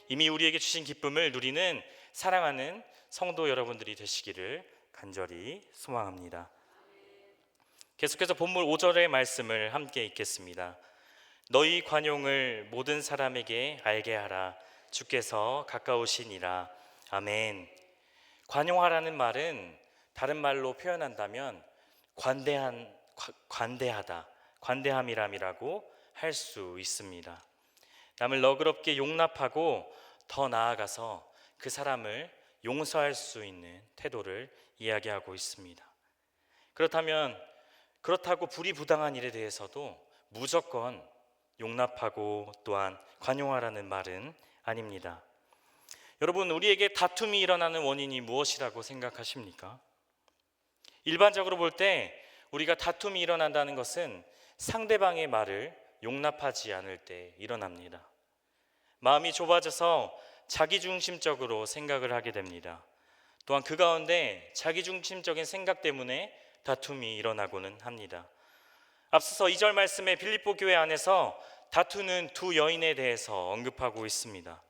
이미 우리에게 주신 기쁨을 누리는 사랑하는 성도 여러분들이 되시기를 간절히 소망합니다. 계속해서 본문 5절의 말씀을 함께 읽겠습니다. 너희 관용을 모든 사람에게 알게 하라. 주께서 가까우시니라. 아멘. 관용하라는 말은 다른 말로 표현한다면 관대하다, 관대함이라고 할 수 있습니다. 남을 너그럽게 용납하고 더 나아가서 그 사람을 용서할 수 있는 태도를 이야기하고 있습니다. 그렇다고 불이부당한 일에 대해서도 무조건 용납하고 또한 관용하라는 말은 아닙니다. 여러분, 우리에게 다툼이 일어나는 원인이 무엇이라고 생각하십니까? 일반적으로 볼 때 우리가 다툼이 일어난다는 것은 상대방의 말을 용납하지 않을 때 일어납니다. 마음이 좁아져서 자기중심적으로 생각을 하게 됩니다. 또한 그 가운데 자기중심적인 생각 때문에 다툼이 일어나고는 합니다. 앞서서 2절 말씀에 빌립보 교회 안에서 다투는 두 여인에 대해서 언급하고 있습니다.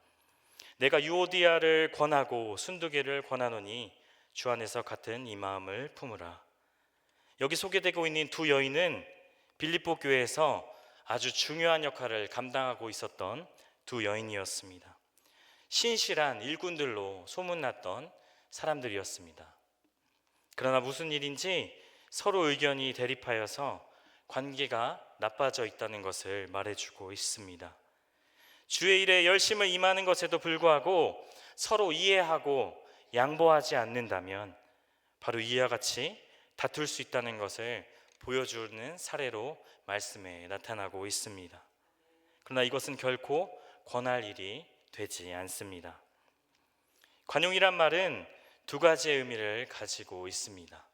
내가 유오디아를 권하고 순두개를 권하노니 주 안에서 같은 이 마음을 품으라. 여기 소개되고 있는 두 여인은 빌립보 교회에서 아주 중요한 역할을 감당하고 있었던 두 여인이었습니다. 신실한 일꾼들로 소문났던 사람들이었습니다. 그러나 무슨 일인지 서로 의견이 대립하여서 관계가 나빠져 있다는 것을 말해주고 있습니다. 주의 일에 열심을 임하는 것에도 불구하고 서로 이해하고 양보하지 않는다면 바로 이와 같이 다툴 수 있다는 것을 보여주는 사례로 말씀에 나타나고 있습니다. 그러나 이것은 결코 권할 일이 되지 않습니다. 관용이란 말은 두 가지의 의미를 가지고 있습니다.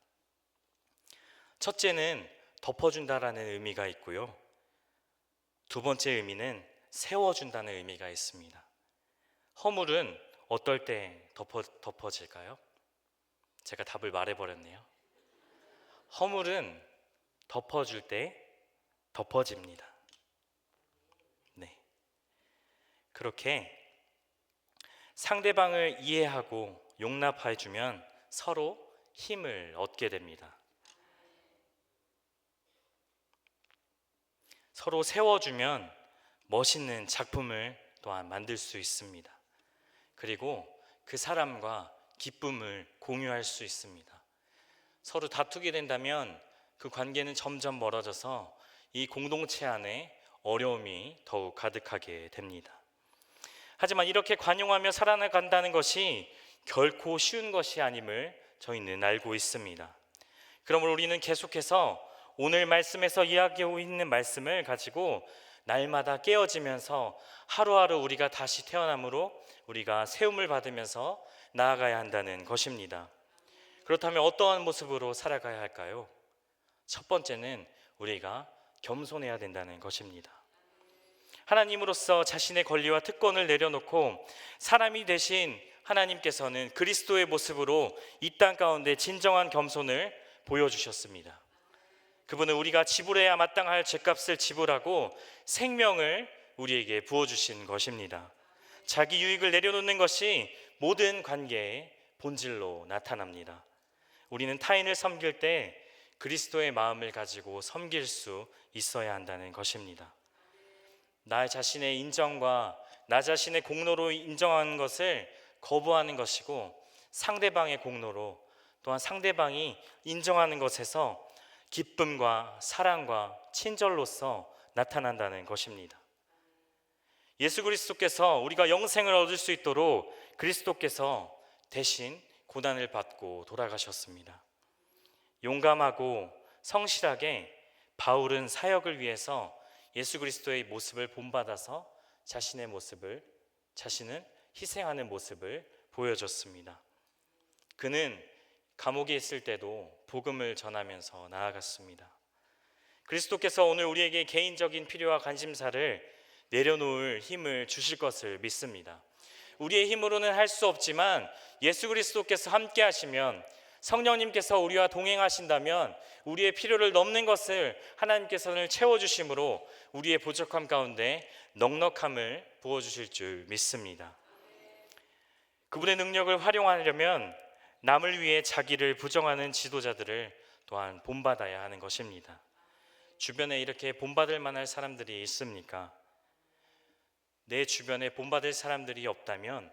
첫째는 덮어준다라는 의미가 있고요. 두 번째 의미는 세워준다는 의미가 있습니다. 허물은 어떨 때 덮어질까요? 제가 답을 말해버렸네요. 허물은 덮어줄 때 덮어집니다. 네. 그렇게 상대방을 이해하고 용납해주면 서로 힘을 얻게 됩니다. 서로 세워주면 멋있는 작품을 또한 만들 수 있습니다. 그리고 그 사람과 기쁨을 공유할 수 있습니다. 서로 다투게 된다면 그 관계는 점점 멀어져서 이 공동체 안에 어려움이 더욱 가득하게 됩니다. 하지만 이렇게 관용하며 살아간다는 것이 결코 쉬운 것이 아님을 저희는 알고 있습니다. 그러므로 우리는 계속해서 오늘 말씀에서 이야기하고 있는 말씀을 가지고 날마다 깨어지면서 하루하루 우리가 다시 태어남으로 우리가 세움을 받으면서 나아가야 한다는 것입니다. 그렇다면 어떠한 모습으로 살아가야 할까요? 첫 번째는 우리가 겸손해야 된다는 것입니다. 하나님으로서 자신의 권리와 특권을 내려놓고 사람이 되신 하나님께서는 그리스도의 모습으로 이 땅 가운데 진정한 겸손을 보여주셨습니다. 그분은 우리가 지불해야 마땅할 죗값을 지불하고 생명을 우리에게 부어주신 것입니다. 자기 유익을 내려놓는 것이 모든 관계의 본질로 나타납니다. 우리는 타인을 섬길 때 그리스도의 마음을 가지고 섬길 수 있어야 한다는 것입니다. 나 자신의 인정과 나 자신의 공로로 인정하는 것을 거부하는 것이고 상대방의 공로로 또한 상대방이 인정하는 것에서 기쁨과 사랑과 친절로서 나타난다는 것입니다. 예수 그리스도께서 우리가 영생을 얻을 수 있도록 그리스도께서 대신 고난을 받고 돌아가셨습니다. 용감하고 성실하게 바울은 사역을 위해서 예수 그리스도의 모습을 본받아서 자신은 희생하는 모습을 보여줬습니다. 그는 감옥에 있을 때도 복음을 전하면서 나아갔습니다. 그리스도께서 오늘 우리에게 개인적인 필요와 관심사를 내려놓을 힘을 주실 것을 믿습니다. 우리의 힘으로는 할 수 없지만 예수 그리스도께서 함께 하시면, 성령님께서 우리와 동행하신다면 우리의 필요를 넘는 것을 하나님께서는 채워주심으로 우리의 부족함 가운데 넉넉함을 부어주실 줄 믿습니다. 그분의 능력을 활용하려면 남을 위해 자기를 부정하는 지도자들을 또한 본받아야 하는 것입니다. 주변에 이렇게 본받을 만할 사람들이 있습니까? 내 주변에 본받을 사람들이 없다면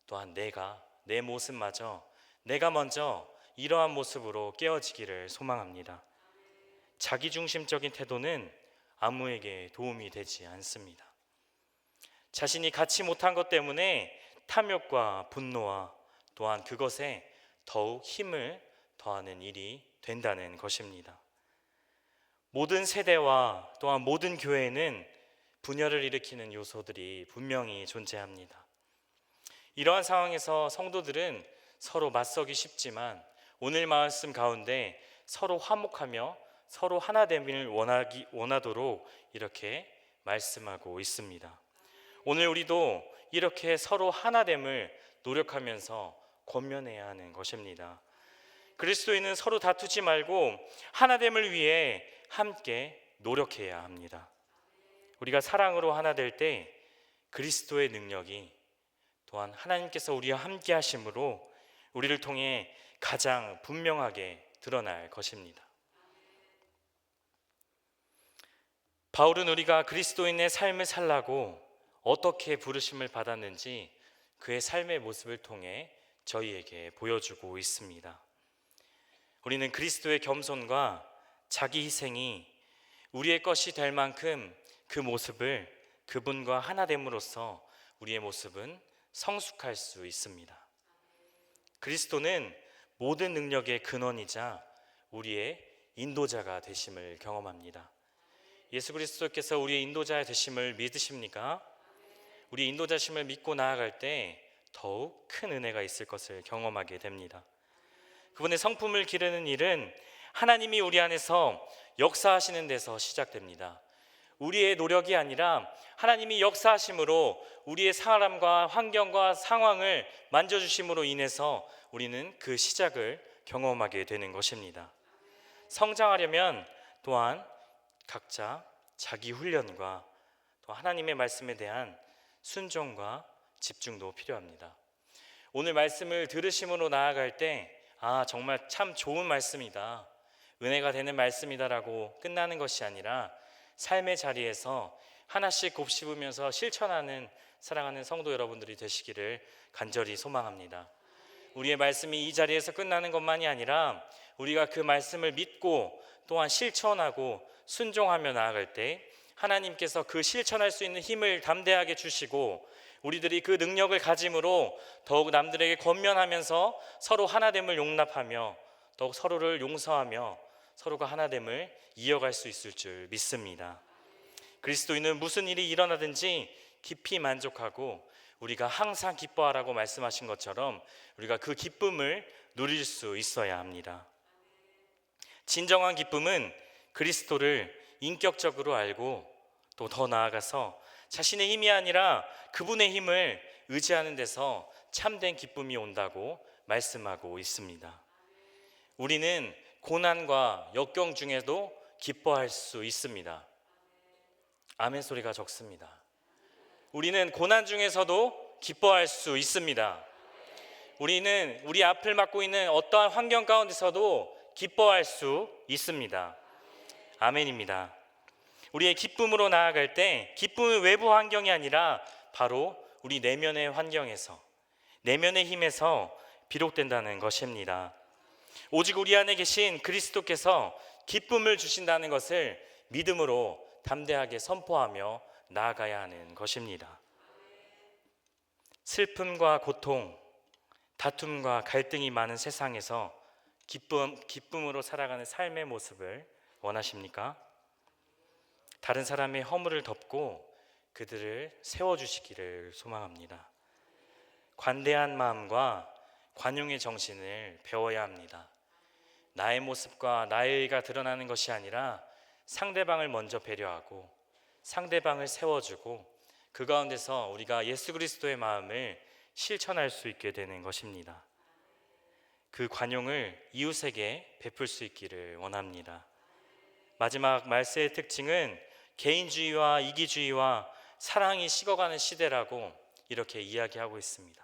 또한 내 모습마저 내가 먼저 이러한 모습으로 깨어지기를 소망합니다. 자기중심적인 태도는 아무에게 도움이 되지 않습니다. 자신이 갖지 못한 것 때문에 탐욕과 분노와 또한 그것에 더욱 힘을 더하는 일이 된다는 것입니다. 모든 세대와 또한 모든 교회에는 분열을 일으키는 요소들이 분명히 존재합니다. 이러한 상황에서 성도들은 서로 맞서기 쉽지만 오늘 말씀 가운데 서로 화목하며 서로 하나됨을 원하도록 이렇게 말씀하고 있습니다. 오늘 우리도 이렇게 서로 하나됨을 노력하면서 권면해야 하는 것입니다. 그리스도인은 서로 다투지 말고 하나됨을 위해 함께 노력해야 합니다. 우리가 사랑으로 하나 될 때 그리스도의 능력이 또한 하나님께서 우리와 함께 하심으로 우리를 통해 가장 분명하게 드러날 것입니다. 바울은 우리가 그리스도인의 삶을 살라고 어떻게 부르심을 받았는지 그의 삶의 모습을 통해 저희에게 보여주고 있습니다. 우리는 그리스도의 겸손과 자기 희생이 우리의 것이 될 만큼 그 모습을 그분과 하나됨으로써 우리의 모습은 성숙할 수 있습니다. 그리스도는 모든 능력의 근원이자 우리의 인도자가 되심을 경험합니다. 예수 그리스도께서 우리의 인도자 되심을 믿으십니까? 우리 인도자심을 믿고 나아갈 때 더욱 큰 은혜가 있을 것을 경험하게 됩니다. 그분의 성품을 기르는 일은 하나님이 우리 안에서 역사하시는 데서 시작됩니다. 우리의 노력이 아니라 하나님이 역사하심으로 우리의 사람과 환경과 상황을 만져주심으로 인해서 우리는 그 시작을 경험하게 되는 것입니다. 성장하려면 또한 각자 자기 훈련과 또 하나님의 말씀에 대한 순종과 집중도 필요합니다. 오늘 말씀을 들으심으로 나아갈 때 정말 참 좋은 말씀이다, 은혜가 되는 말씀이다라고 끝나는 것이 아니라 삶의 자리에서 하나씩 곱씹으면서 실천하는 사랑하는 성도 여러분들이 되시기를 간절히 소망합니다. 우리의 말씀이 이 자리에서 끝나는 것만이 아니라 우리가 그 말씀을 믿고 또한 실천하고 순종하며 나아갈 때 하나님께서 그 실천할 수 있는 힘을 담대하게 주시고 우리들이 그 능력을 가짐으로 더욱 남들에게 권면하면서 서로 하나됨을 용납하며 더욱 서로를 용서하며 서로가 하나됨을 이어갈 수 있을 줄 믿습니다. 그리스도인은 무슨 일이 일어나든지 깊이 만족하고 우리가 항상 기뻐하라고 말씀하신 것처럼 우리가 그 기쁨을 누릴 수 있어야 합니다. 진정한 기쁨은 그리스도를 인격적으로 알고 또 더 나아가서 자신의 힘이 아니라 그분의 힘을 의지하는 데서 참된 기쁨이 온다고 말씀하고 있습니다. 우리는 고난과 역경 중에도 기뻐할 수 있습니다. 아멘 소리가 적습니다. 우리는 고난 중에서도 기뻐할 수 있습니다. 우리는 우리 앞을 막고 있는 어떠한 환경 가운데서도 기뻐할 수 있습니다. 아멘입니다. 우리의 기쁨으로 나아갈 때 기쁨은 외부 환경이 아니라 바로 우리 내면의 환경에서, 내면의 힘에서 비롯된다는 것입니다. 오직 우리 안에 계신 그리스도께서 기쁨을 주신다는 것을 믿음으로 담대하게 선포하며 나아가야 하는 것입니다. 슬픔과 고통, 다툼과 갈등이 많은 세상에서 기쁨으로 살아가는 삶의 모습을 원하십니까? 다른 사람의 허물을 덮고 그들을 세워주시기를 소망합니다. 관대한 마음과 관용의 정신을 배워야 합니다. 나의 모습과 나의 의가 드러나는 것이 아니라 상대방을 먼저 배려하고 상대방을 세워주고 그 가운데서 우리가 예수 그리스도의 마음을 실천할 수 있게 되는 것입니다. 그 관용을 이웃에게 베풀 수 있기를 원합니다. 마지막 말세의 특징은 개인주의와 이기주의와 사랑이 식어가는 시대라고 이렇게 이야기하고 있습니다.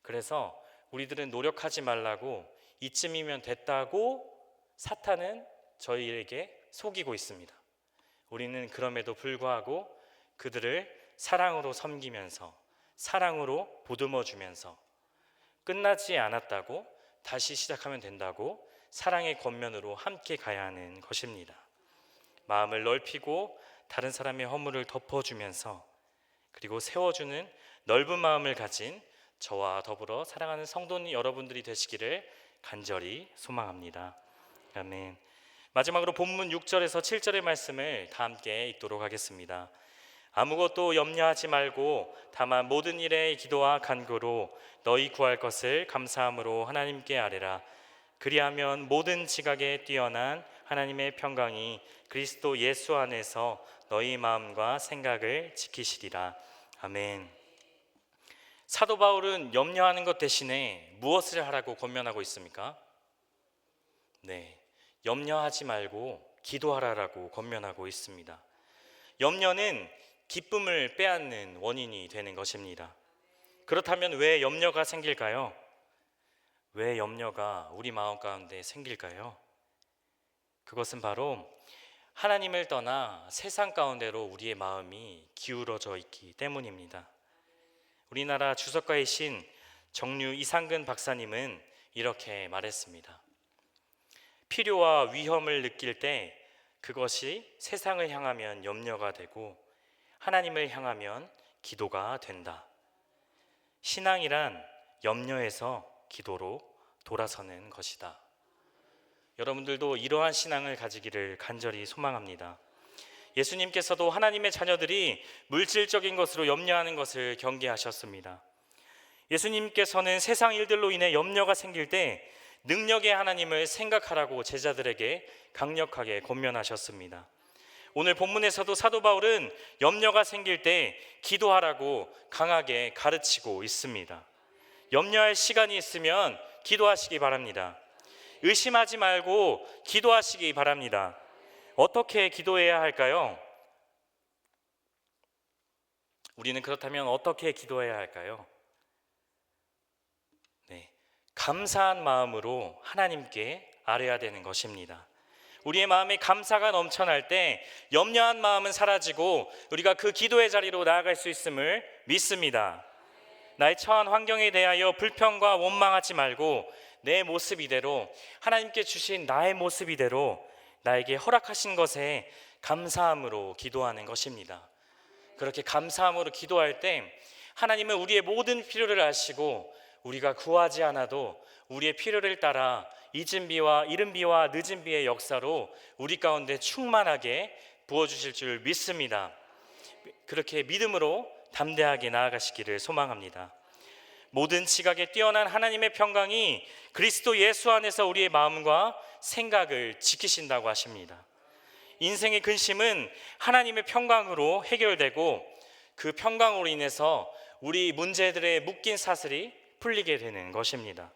그래서 우리들은 노력하지 말라고 이쯤이면 됐다고 사탄은 저희에게 속이고 있습니다. 우리는 그럼에도 불구하고 그들을 사랑으로 섬기면서 사랑으로 보듬어 주면서 끝나지 않았다고 다시 시작하면 된다고 사랑의 겉면으로 함께 가야 하는 것입니다. 마음을 넓히고 다른 사람의 허물을 덮어주면서 그리고 세워주는 넓은 마음을 가진 저와 더불어 사랑하는 성도 여러분들이 되시기를 간절히 소망합니다. 아멘. 마지막으로 본문 6절에서 7절의 말씀을 다 함께 읽도록 하겠습니다. 아무것도 염려하지 말고 다만 모든 일에 기도와 간구로 너희 구할 것을 감사함으로 하나님께 아뢰라. 그리하면 모든 지각에 뛰어난 하나님의 평강이 그리스도 예수 안에서 너희 마음과 생각을 지키시리라. 아멘. 사도 바울은 염려하는 것 대신에 무엇을 하라고 권면하고 있습니까? 네, 염려하지 말고 기도하라라고 권면하고 있습니다. 염려는 기쁨을 빼앗는 원인이 되는 것입니다. 그렇다면 왜 염려가 생길까요? 왜 염려가 우리 마음 가운데 생길까요? 그것은 바로 하나님을 떠나 세상 가운데로 우리의 마음이 기울어져 있기 때문입니다. 우리나라 주석가이신 정류 이상근 박사님은 이렇게 말했습니다. 필요와 위험을 느낄 때 그것이 세상을 향하면 염려가 되고 하나님을 향하면 기도가 된다. 신앙이란 염려에서 기도로 돌아서는 것이다. 여러분들도 이러한 신앙을 가지기를 간절히 소망합니다. 예수님께서도 하나님의 자녀들이 물질적인 것으로 염려하는 것을 경계하셨습니다. 예수님께서는 세상 일들로 인해 염려가 생길 때 능력의 하나님을 생각하라고 제자들에게 강력하게 권면하셨습니다. 오늘 본문에서도 사도 바울은 염려가 생길 때 기도하라고 강하게 가르치고 있습니다. 염려할 시간이 있으면 기도하시기 바랍니다. 의심하지 말고 기도하시기 바랍니다. 어떻게 기도해야 할까요? 우리는 그렇다면 어떻게 기도해야 할까요? 네, 감사한 마음으로 하나님께 아뢰야 되는 것입니다. 우리의 마음에 감사가 넘쳐날 때 염려한 마음은 사라지고 우리가 그 기도의 자리로 나아갈 수 있음을 믿습니다. 나의 처한 환경에 대하여 불평과 원망하지 말고 내 모습 이대로 하나님께 주신 나의 모습 이대로 나에게 허락하신 것에 감사함으로 기도하는 것입니다. 그렇게 감사함으로 기도할 때 하나님은 우리의 모든 필요를 아시고 우리가 구하지 않아도 우리의 필요를 따라 잊은 비와 이른 비와 늦은 비의 역사로 우리 가운데 충만하게 부어주실 줄 믿습니다. 그렇게 믿음으로 담대하게 나아가시기를 소망합니다. 모든 지각에 뛰어난 하나님의 평강이 그리스도 예수 안에서 우리의 마음과 생각을 지키신다고 하십니다. 인생의 근심은 하나님의 평강으로 해결되고 그 평강으로 인해서 우리 문제들의 묶인 사슬이 풀리게 되는 것입니다.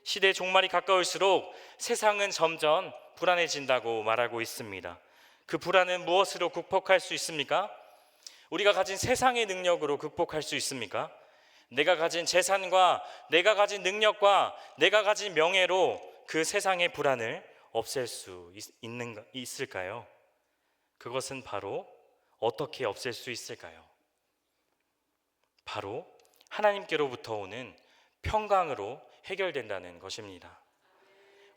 시대의 종말이 가까울수록 세상은 점점 불안해진다고 말하고 있습니다. 그 불안은 무엇으로 극복할 수 있습니까? 우리가 가진 세상의 능력으로 극복할 수 있습니까? 내가 가진 재산과 내가 가진 능력과 내가 가진 명예로 그 세상의 불안을 없앨 수 있을까요? 그것은 바로 어떻게 없앨 수 있을까요? 바로 하나님께로부터 오는 평강으로 해결된다는 것입니다.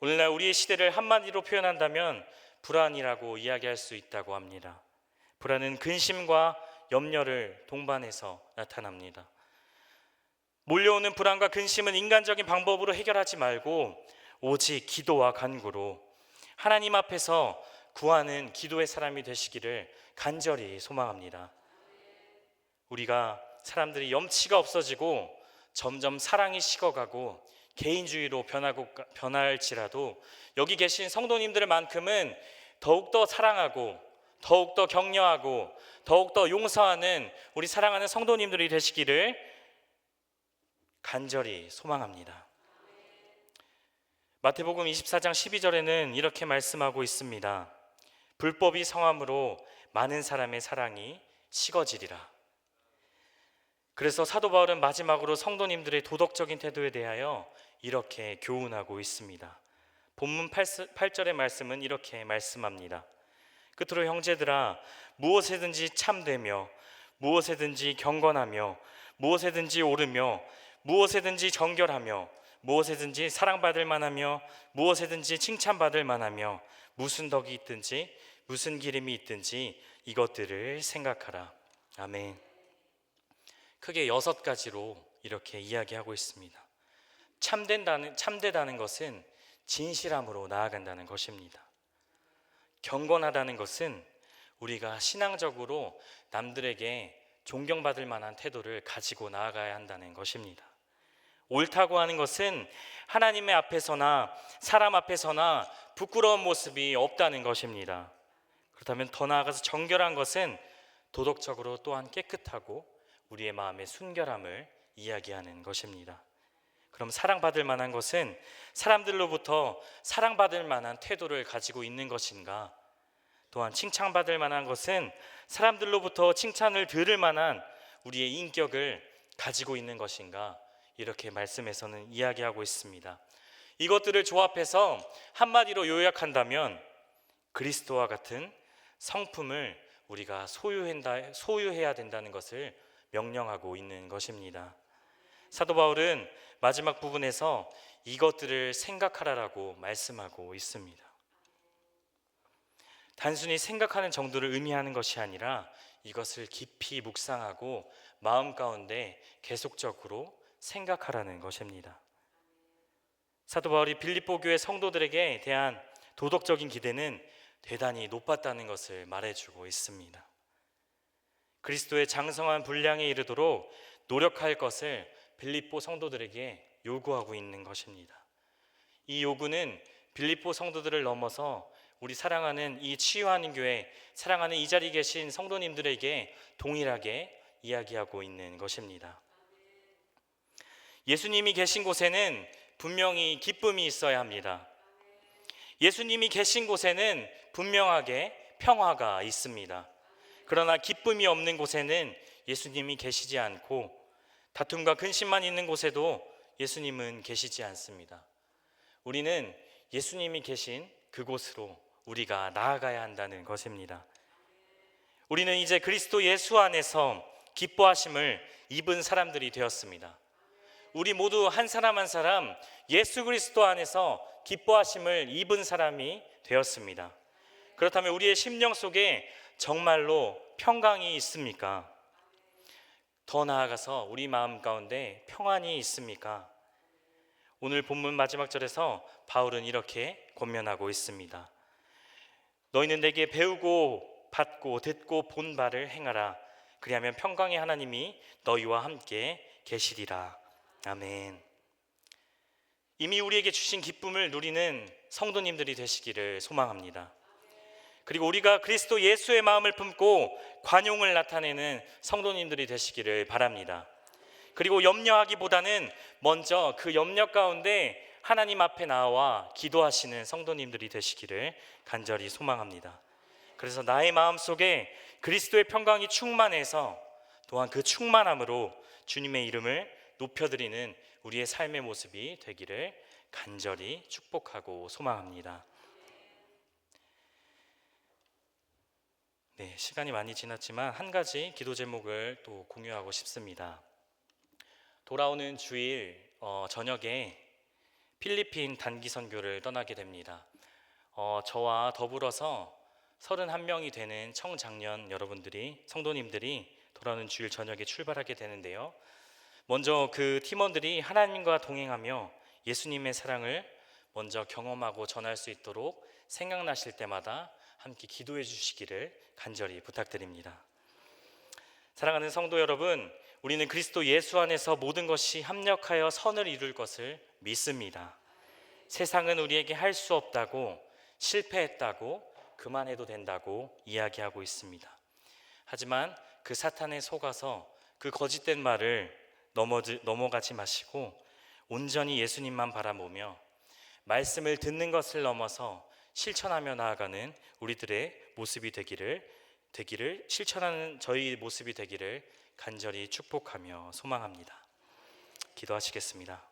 오늘날 우리의 시대를 한마디로 표현한다면 불안이라고 이야기할 수 있다고 합니다. 불안은 근심과 염려를 동반해서 나타납니다. 몰려오는 불안과 근심은 인간적인 방법으로 해결하지 말고 오직 기도와 간구로 하나님 앞에서 구하는 기도의 사람이 되시기를 간절히 소망합니다. 우리가 사람들이 염치가 없어지고 점점 사랑이 식어가고 개인주의로 변할지라도 여기 계신 성도님들만큼은 더욱더 사랑하고 더욱더 격려하고 더욱더 용서하는 우리 사랑하는 성도님들이 되시기를 간절히 소망합니다. 마태복음 24장 12절에는 이렇게 말씀하고 있습니다. 불법이 성함으로 많은 사람의 사랑이 식어지리라. 그래서 사도 바울은 마지막으로 성도님들의 도덕적인 태도에 대하여 이렇게 교훈하고 있습니다. 본문 8절의 말씀은 이렇게 말씀합니다. 끝으로 형제들아, 무엇에든지 참되며 무엇에든지 경건하며 무엇에든지 옳으며 무엇에든지 정결하며 무엇에든지 사랑받을 만하며 무엇에든지 칭찬받을 만하며 무슨 덕이 있든지 무슨 기름이 있든지 이것들을 생각하라. 아멘. 크게 6가지로 이렇게 이야기하고 있습니다. 참되다는 것은 진실함으로 나아간다는 것입니다. 경건하다는 것은 우리가 신앙적으로 남들에게 존경받을 만한 태도를 가지고 나아가야 한다는 것입니다. 옳다고 하는 것은 하나님의 앞에서나 사람 앞에서나 부끄러운 모습이 없다는 것입니다. 그렇다면 더 나아가서 정결한 것은 도덕적으로 또한 깨끗하고 우리의 마음의 순결함을 이야기하는 것입니다. 그럼 사랑받을 만한 것은 사람들로부터 사랑받을 만한 태도를 가지고 있는 것인가? 또한 칭찬받을 만한 것은 사람들로부터 칭찬을 들을 만한 우리의 인격을 가지고 있는 것인가? 이렇게 말씀에서는 이야기하고 있습니다. 이것들을 조합해서 한마디로 요약한다면 그리스도와 같은 성품을 우리가 소유해야 된다는 것을 명령하고 있는 것입니다. 사도 바울은 마지막 부분에서 이것들을 생각하라라고 말씀하고 있습니다. 단순히 생각하는 정도를 의미하는 것이 아니라 이것을 깊이 묵상하고 마음 가운데 계속적으로 생각하라는 것입니다. 사도 바울이 빌립보 교회 성도들에게 대한 도덕적인 기대는 대단히 높았다는 것을 말해주고 있습니다. 그리스도의 장성한 분량에 이르도록 노력할 것을 빌립보 성도들에게 요구하고 있는 것입니다. 이 요구는 빌립보 성도들을 넘어서 우리 사랑하는 이 치유하는 교회, 사랑하는 이 자리에 계신 성도님들에게 동일하게 이야기하고 있는 것입니다. 예수님이 계신 곳에는 분명히 기쁨이 있어야 합니다. 예수님이 계신 곳에는 분명하게 평화가 있습니다. 그러나 기쁨이 없는 곳에는 예수님이 계시지 않고 다툼과 근심만 있는 곳에도 예수님은 계시지 않습니다. 우리는 예수님이 계신 그곳으로 우리가 나아가야 한다는 것입니다. 우리는 이제 그리스도 예수 안에서 기뻐하심을 입은 사람들이 되었습니다. 우리 모두 한 사람 한 사람 예수 그리스도 안에서 기뻐하심을 입은 사람이 되었습니다. 그렇다면 우리의 심령 속에 정말로 평강이 있습니까? 더 나아가서 우리 마음 가운데 평안이 있습니까? 오늘 본문 마지막 절에서 바울은 이렇게 권면하고 있습니다. 너희는 내게 배우고 받고 듣고 본 바를 행하라. 그리하면 평강의 하나님이 너희와 함께 계시리라. 아멘. 이미 우리에게 주신 기쁨을 누리는 성도님들이 되시기를 소망합니다. 그리고 우리가 그리스도 예수의 마음을 품고 관용을 나타내는 성도님들이 되시기를 바랍니다. 그리고 염려하기보다는 먼저 그 염려 가운데 하나님 앞에 나와 기도하시는 성도님들이 되시기를 간절히 소망합니다. 그래서 나의 마음 속에 그리스도의 평강이 충만해서 또한 그 충만함으로 주님의 이름을 높여드리는 우리의 삶의 모습이 되기를 간절히 축복하고 소망합니다. 네, 시간이 많이 지났지만 한 가지 기도 제목을 또 공유하고 싶습니다. 돌아오는 주일 저녁에 필리핀 단기 선교를 떠나게 됩니다. 저와 더불어서 31명이 되는 청장년 여러분들이, 성도님들이 돌아오는 주일 저녁에 출발하게 되는데요. 먼저 그 팀원들이 하나님과 동행하며 예수님의 사랑을 먼저 경험하고 전할 수 있도록 생각나실 때마다 함께 기도해 주시기를 간절히 부탁드립니다. 사랑하는 성도 여러분, 우리는 그리스도 예수 안에서 모든 것이 합력하여 선을 이룰 것을 믿습니다. 세상은 우리에게 할 수 없다고, 실패했다고, 그만해도 된다고 이야기하고 있습니다. 하지만 그 사탄에 속아서 그 거짓된 말을 넘어가지 마시고 온전히 예수님만 바라보며 말씀을 듣는 것을 넘어서 실천하며 나아가는 우리들의 모습이 되기를 실천하는 저희 모습이 되기를 간절히 축복하며 소망합니다. 기도하시겠습니다.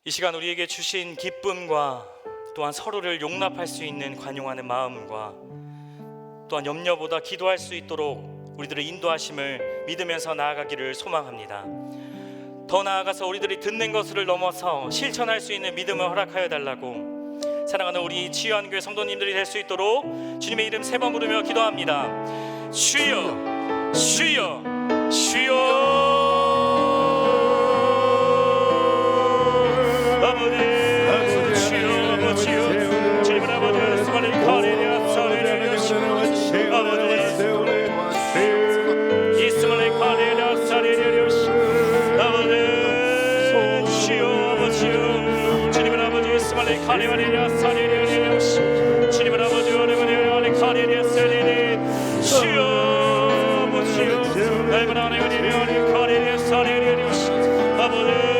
이 시간 우리에게 주신 기쁨과 또한 서로를 용납할 수 있는 관용하는 마음과 또한 염려보다 기도할 수 있도록 우리들의 인도하심을 믿으면서 나아가기를 소망합니다. 더 나아가서 우리들이 듣는 것을 넘어서 실천할 수 있는 믿음을 허락하여 달라고 사랑하는 우리 치유한교회 성도님들이 될 수 있도록 주님의 이름 3번 부르며 기도합니다. 주여 주여 주여. 아버지 주여 아버지여 주님은 아버지 수많은 카레리아 사레리아 아버지 이 수많은 카레리아 사레리아 아버지 주여 아버지여 주님은 아버지 수많은 카레리아 사레리아 주님은 아버지 오래오래 카레리아 사레리아 주여 아버지여 날마다 오래오래 카레리아 사레리아 아버지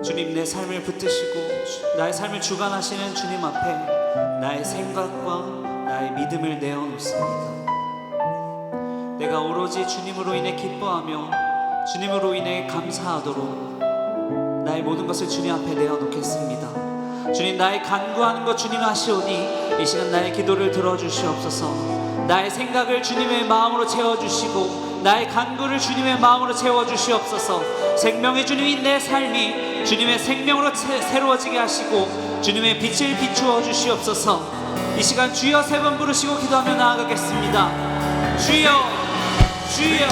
주님, 내 삶을 붙드시고 나의 삶을 주관하시는 주님 앞에 나의 생각과 나의 믿음을 내어놓습니다. 내가 오로지 주님으로 인해 기뻐하며 주님으로 인해 감사하도록 나의 모든 것을 주님 앞에 내어놓겠습니다. 주님, 나의 간구하는 것 주님 아시오니 이 시간 나의 기도를 들어주시옵소서. 나의 생각을 주님의 마음으로 채워주시고 나의 간구를 주님의 마음으로 채워주시옵소서. 생명의 주님이 내 삶이 주님의 생명으로 새로워지게 하시고 주님의 빛을 비추어 주시옵소서. 이 시간 주여 3번 부르시고 기도하며 나아가겠습니다. 주여, 주여,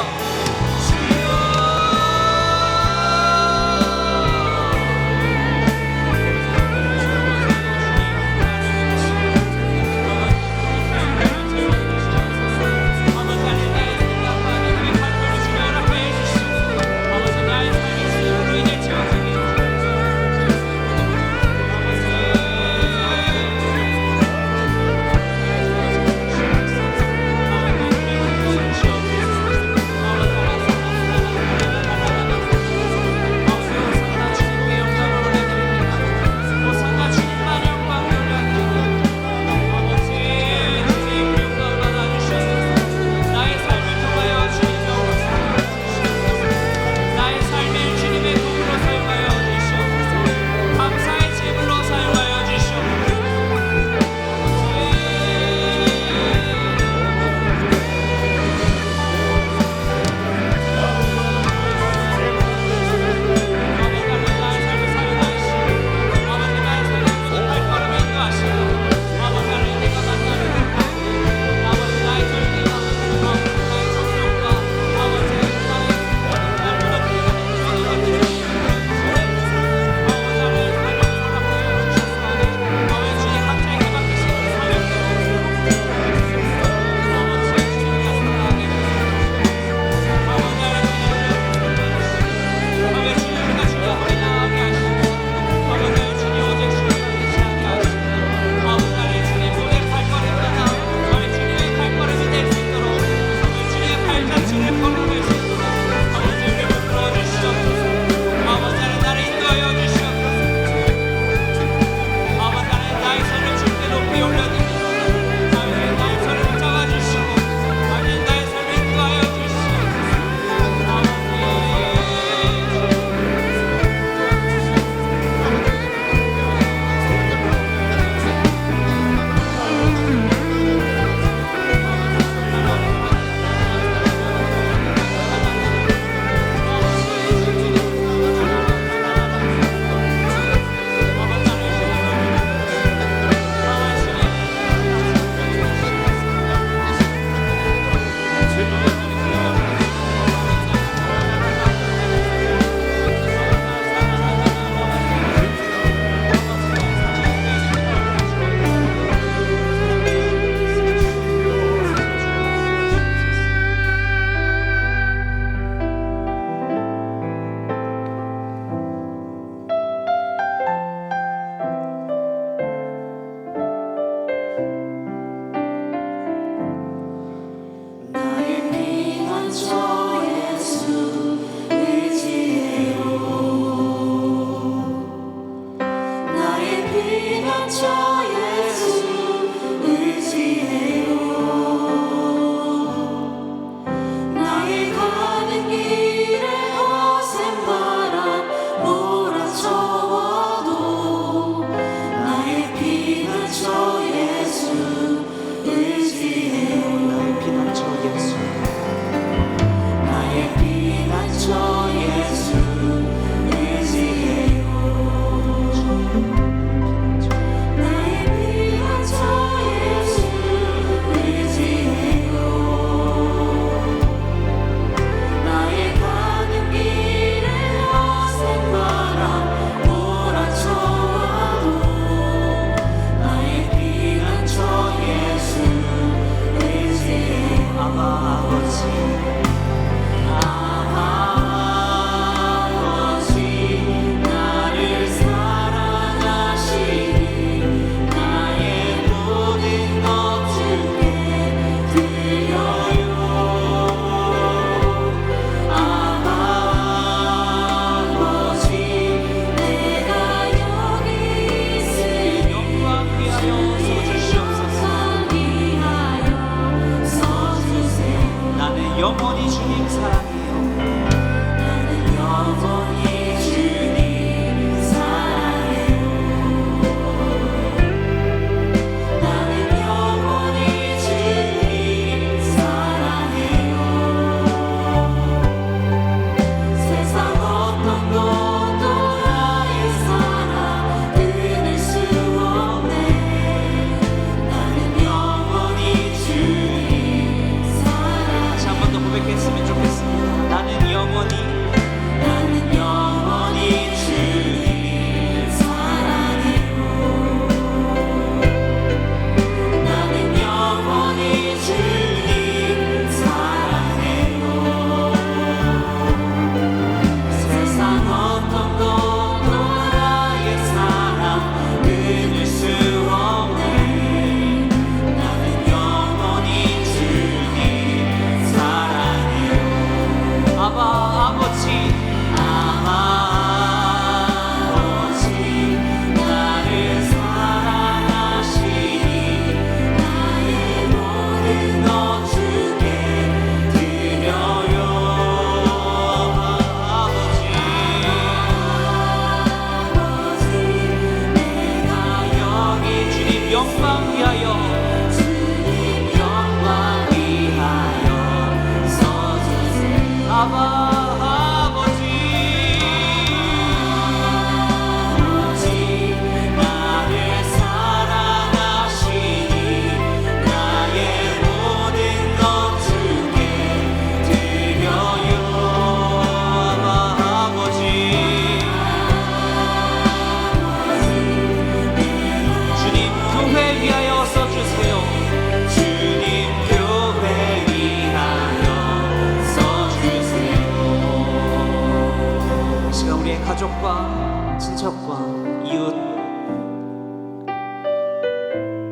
우리의 가족과 친척과 이웃,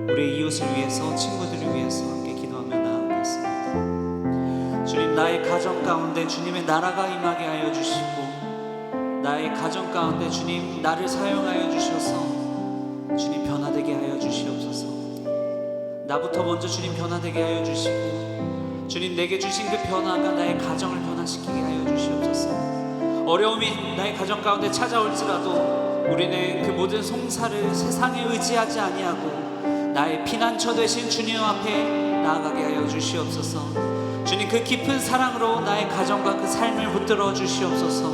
우리의 이웃을 위해서, 친구들을 위해서 함께 기도하며 나아가겠습니다. 주님, 나의 가정 가운데 주님의 나라가 임하게 하여 주시고, 나의 가정 가운데 주님 나를 사용하여 주셔서 주님 변화되게 하여 주시옵소서. 나부터 먼저 주님 변화되게 하여 주시고, 주님 내게 주신 그 변화가 나의 가정을 변화시키게 하여 주시옵소서. 어려움이 나의 가정 가운데 찾아올지라도 우리는 그 모든 송사를 세상에 의지하지 아니하고 나의 피난처 되신 주님 앞에 나아가게 하여 주시옵소서. 주님, 그 깊은 사랑으로 나의 가정과 그 삶을 붙들어 주시옵소서.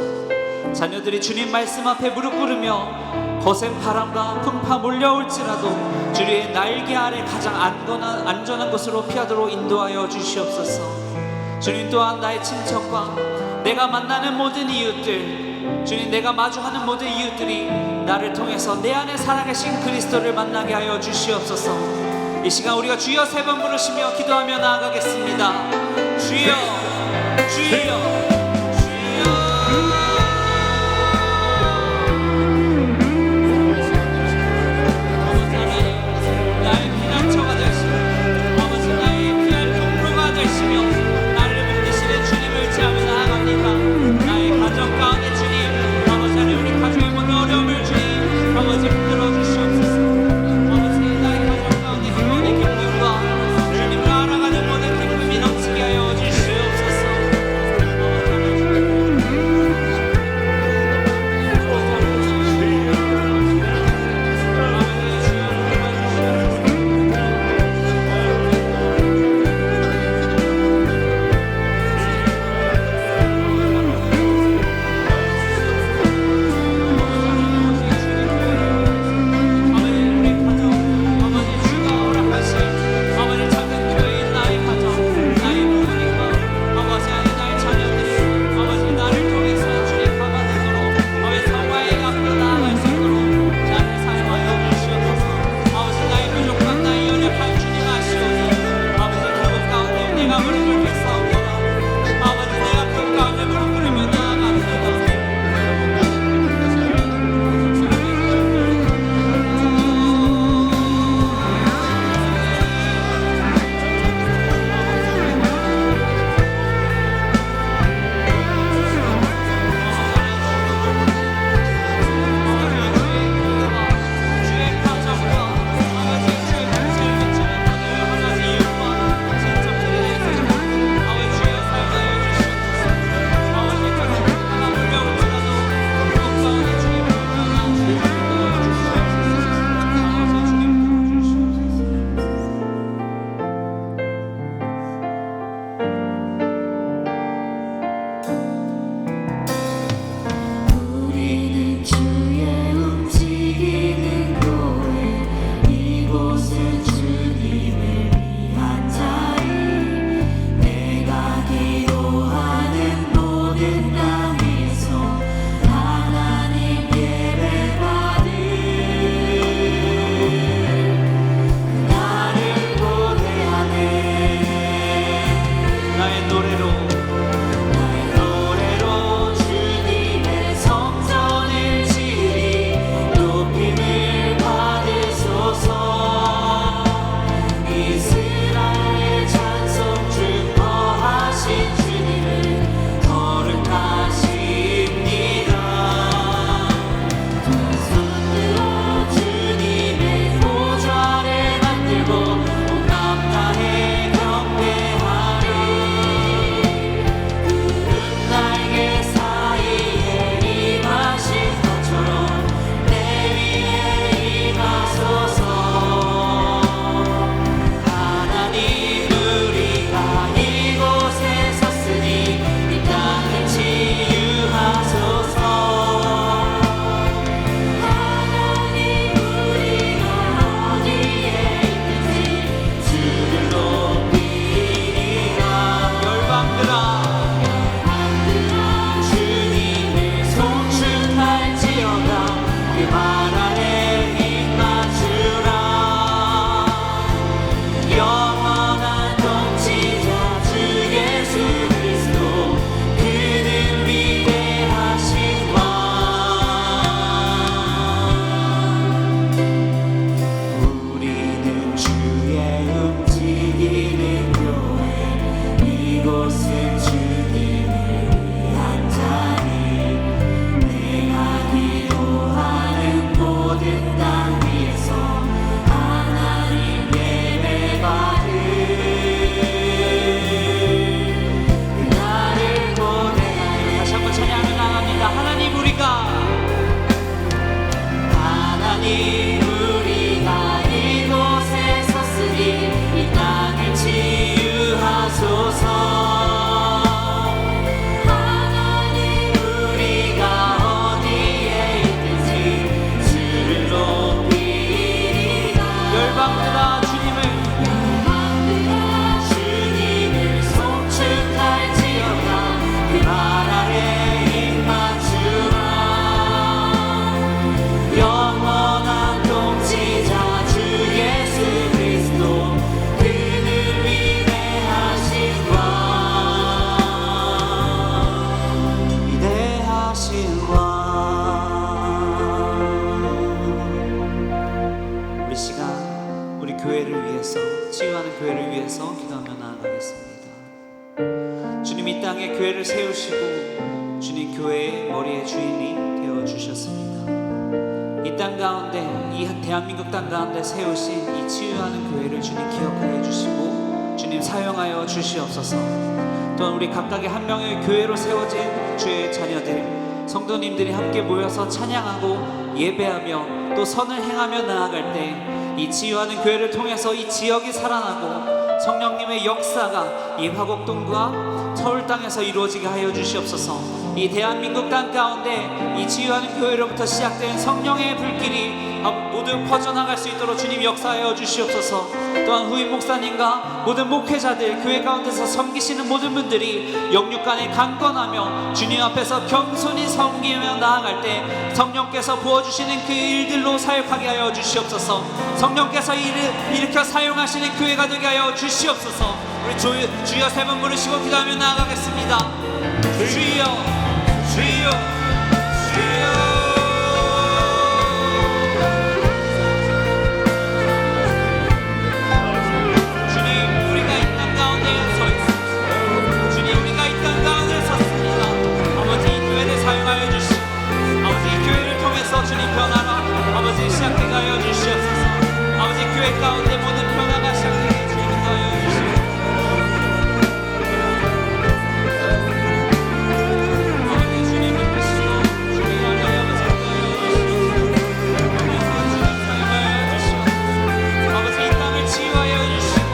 자녀들이 주님 말씀 앞에 무릎 꿇으며 거센 바람과 풍파 몰려올지라도 주님의 날개 아래 가장 안전한 곳으로 피하도록 인도하여 주시옵소서. 주님, 또한 나의 친척과 내가 만나는 모든 이웃들, 주님, 내가 마주하는 모든 이웃들이 나를 통해서 내 안에 살아계신 그리스도를 만나게 하여 주시옵소서. 이 시간 우리가 주여 3번 부르시며 기도하며 나아가겠습니다. 주여, 주여, 땅에 교회를 세우시고 주님 교회의 머리의 주인이 되어 주셨습니다. 이 땅 가운데, 이 대한민국 땅 가운데 세우신 이 치유하는 교회를 주님 기억하여 주시고 주님 사용하여 주시옵소서. 또한 우리 각각의 한 명의 교회로 세워진 주의 자녀들, 성도님들이 함께 모여서 찬양하고 예배하며 또 선을 행하며 나아갈 때 이 치유하는 교회를 통해서 이 지역이 살아나고 성령님의 역사가 이 화곡동과 서울 땅에서 이루어지게 하여 주시옵소서. 이 대한민국 땅 가운데 이 치유하는 교회로부터 시작된 성령의 불길이 모두 퍼져나갈 수 있도록 주님 역사하여 주시옵소서. 또한 후임 목사님과 모든 목회자들, 교회 가운데서 섬기시는 모든 분들이 영육간에 강건하며 주님 앞에서 겸손히 섬기며 나아갈 때 성령께서 부어주시는 그 일들로 사역하게 하여 주시옵소서. 성령께서 일으켜 사용하시는 교회가 되게 하여 주시옵소서. 우리 주여 세 번 부르시고 기도하며 나아가겠습니다. 주여, 주여, 주여. 주님 변화가 아버지 시작되게 하여 주시옵소서. 아버지 교회 가운데 모든 변화가 시작되게 주님 하여 주시옵소서. 아버지 주님 믿으시고 주님 하여 아버지 하여 주시옵소서. 주님 사용하여 주시옵소서. 아버지 이 땅을 치유하여 주시고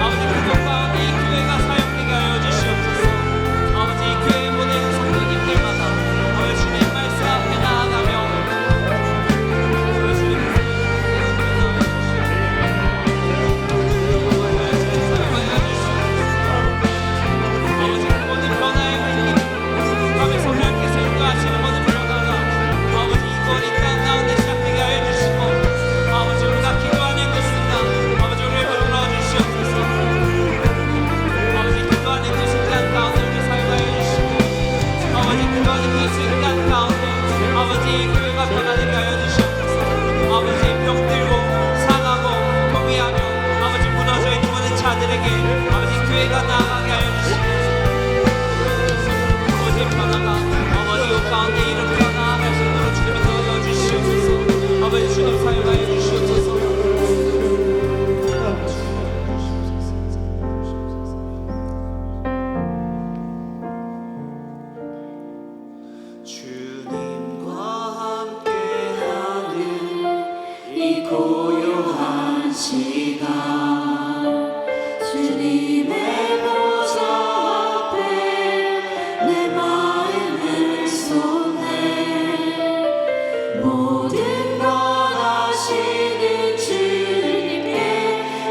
아버지 그곳 가운데 이 교회가 사용되게 하여 주시옵소서. 아버지 이 교회 모든 성도님들마다 아버지 주님 말씀 앞에 나아가며 고요한 시간 주님의 보좌 앞에 내 마음을 쏟네. 모든 것 아시는 주님께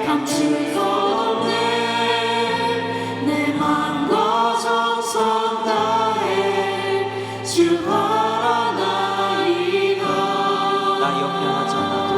감출 것 없네. 내 맘과 정성 다해 주 바라나이다. 나 염려하지 않아도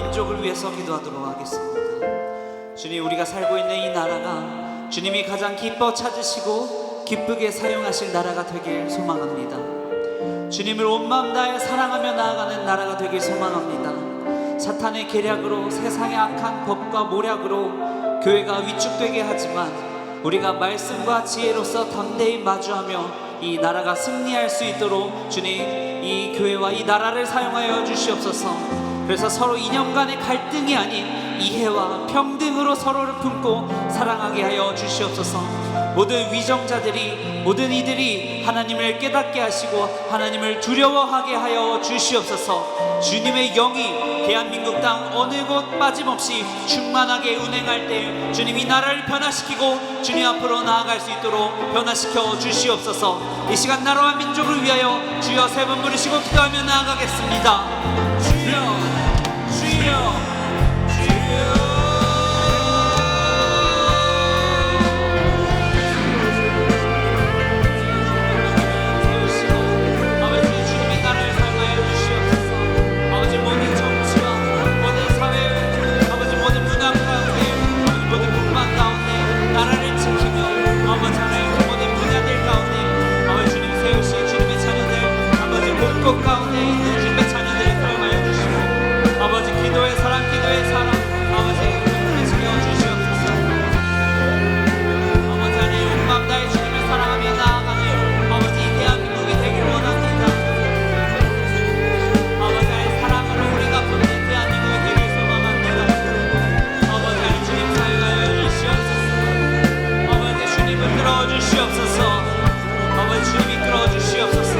민족을 위해서 기도하도록 하겠습니다. 주님, 우리가 살고 있는 이 나라가 주님이 가장 기뻐 찾으시고 기쁘게 사용하실 나라가 되길 소망합니다. 주님을 온 마음 다해 사랑하며 나아가는 나라가 되길 소망합니다. 사탄의 계략으로, 세상의 악한 법과 모략으로 교회가 위축되게 하지만 우리가 말씀과 지혜로서 담대히 마주하며 이 나라가 승리할 수 있도록 주님, 이 교회와 이 나라를 사용하여 주시옵소서. 그래서 서로 이념 간의 갈등이 아닌 이해와 평등으로 서로를 품고 사랑하게 하여 주시옵소서. 모든 위정자들이, 모든 이들이 하나님을 깨닫게 하시고 하나님을 두려워하게 하여 주시옵소서. 주님의 영이 대한민국 땅 어느 곳 빠짐없이 충만하게 운행할 때 주님, 이 나라를 변화시키고 주님 앞으로 나아갈 수 있도록 변화시켜 주시옵소서. 이 시간 나라와 민족을 위하여 주여 세 번 부르시고 기도하며 나아가겠습니다. 주여, 주여, 곳 가운데 있는 주님의 자녀들을 사용하여 주시고 아버지, 기도의 사랑, 기도의 사랑, 아버지 은혜시켜 주시옵소서. 아버지 안에 온 마음 다해 주님을 사랑하며 나아가는 아버지 이 대한민국이 되길 원합니다. 아버지 안에 사랑으로 우리가 보는 대한민국이 되길 소망합니다. 아버지 안에 주님 사용하여 주시옵소서. 아버지 주님을 끌어주시옵소서. 아버지 주님이 끌어주시옵소서.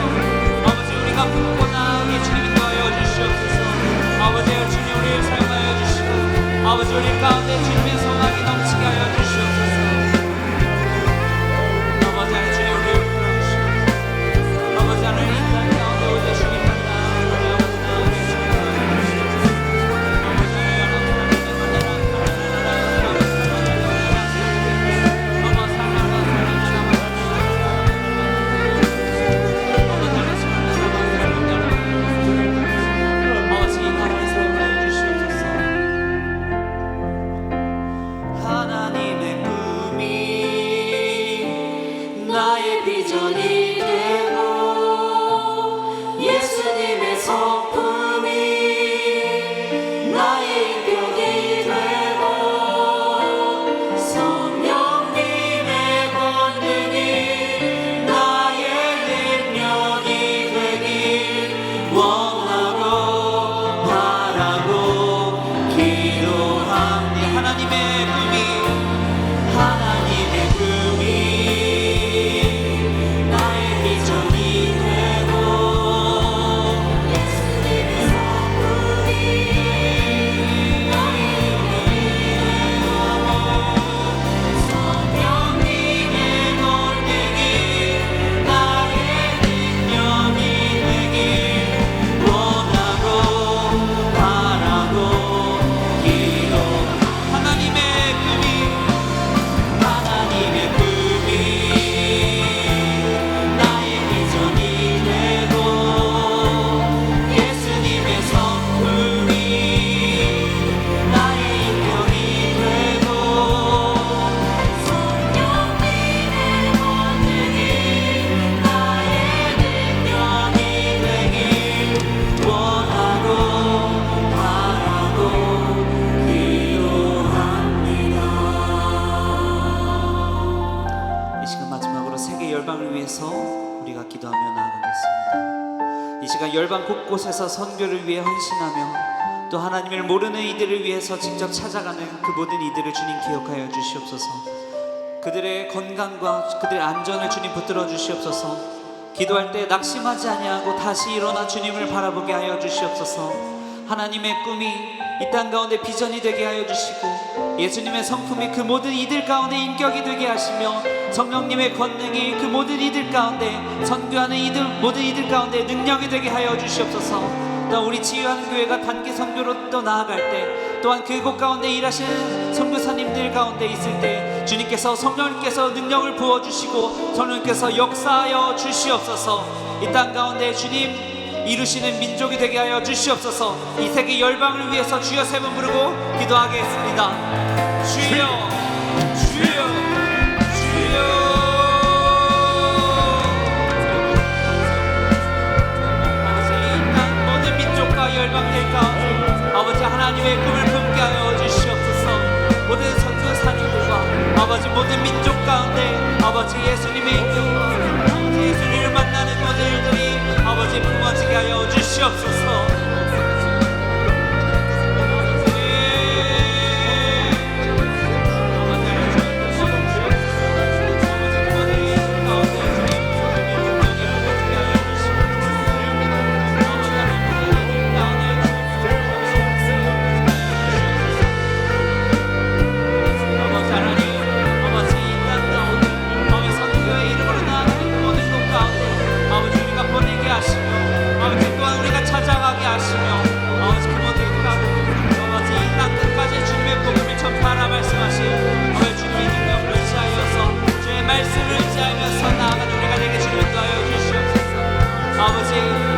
우리가 품고 나아가게 주님 인도하여 주시옵소서. 아버지, 주님 우리를 사용하여 주시고 아버지, 우리 가운데 주님의 소망이 넘치게 하여 주시옵소서. 아버지 안에 주님 우리를 풀어주시고 아버지 안에 이 땅 가운데 오늘 주님 만나 우리 아버지 나아가게 주시옵소서. 아버지 안에 나의 비전이 되고 예수님의 성품이 나의 인격이 되고 성령님의 권능이 나의 능력이 되길 원하고 바라고 기도합니다. 하나님의 꿈이 우리가 기도하며 나아가겠습니다. 이 시간 열방 곳곳에서 선교를 위해 헌신하며 또 하나님을 모르는 이들을 위해서 직접 찾아가는 그 모든 이들을 주님 기억하여 주시옵소서. 그들의 건강과 그들의 안전을 주님 붙들어 주시옵소서. 기도할 때 낙심하지 아니하고 다시 일어나 주님을 바라보게 하여 주시옵소서. 하나님의 꿈이 이 땅 가운데 비전이 되게 하여 주시고 예수님의 성품이 그 모든 이들 가운데 인격이 되게 하시며 성령님의 권능이 그 모든 이들 가운데 선교하는 이들 모든 이들 가운데 능력이 되게 하여 주시옵소서. 또 우리 지휘하는 교회가 단기 선교로 또 나아갈 때 또한 그곳 가운데 일하시는 선교사님들 가운데 있을 때 주님께서 성령님께서 능력을 부어주시고 성령님께서 역사하여 주시옵소서. 이 땅 가운데 주님 이루시는 민족이 되게 하여 주시옵소서. 이 세계 열방을 위해서 주여 세 번 부르고 기도하겠습니다. 주여 주여 주여. 아버지 이 땅 모든 민족과 열방들 가운데 아버지 하나님의 꿈을 품게 하여 주시옵소서. 모든 선교사님들과 아버지 모든 민족 가운데 아버지 예수님의 인격과 아버지 예수님을 만나는 모든 일들이 아버지 품어지게 하여 주시옵소서.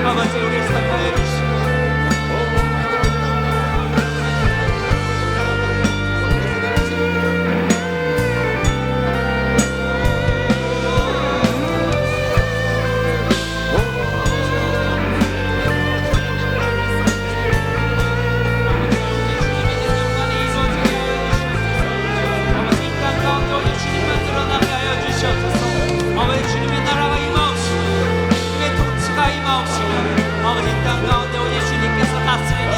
아버지 우리를 사랑해 주시고 아버지 이 땅 가운데 오늘 주님만 드러나게 하여 주시옵소서. 아버지 주님의 나라가 임하옵시고 주님의 통치가 임하옵시고 아버지 땅 가운데 오늘 주님께서 다스리는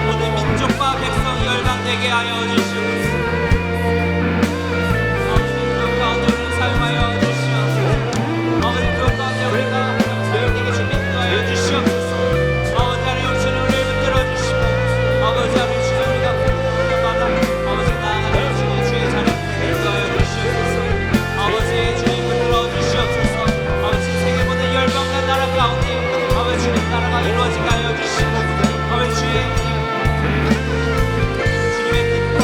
모든 민족과 백성이 열방되게 하여 주시옵소서. 아버지 그 가운데 우리를 사용하여 주시옵소서. 아버지 그 가운데 우리가 사용되게 준비 하여 주시옵소서. 아버지 하나님 주님 우리를 붙들어 주시고 아버지 하나님 주님 우리가 부르마다 아버지 나아가는 주님 주의 자리에 하여 주시옵소서. 아버지 주님 붙들어 주시옵소서. 아버지 세계 모든 열방과 나라 가운데 아버지 주님 나라가 이루어지게 하여 주시고 아버지 주님의 뜻과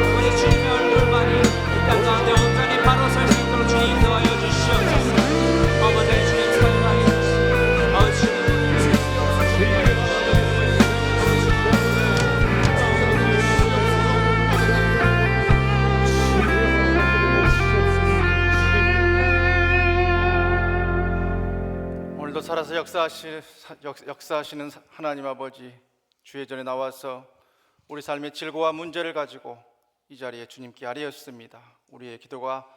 아버지 주님의 얼굴만이 이 땅 가운데 온전히 바로 설 수 있도록 주님 인도하여 주시옵소서. 아버지 주님 사랑하여 주시고 아버지 주님 오늘도 살아서 역사하시는 하나님 아버지, 주의 전에 나와서 우리 삶의 질고와 문제를 가지고 이 자리에 주님께 아뢰었습니다. 우리의 기도가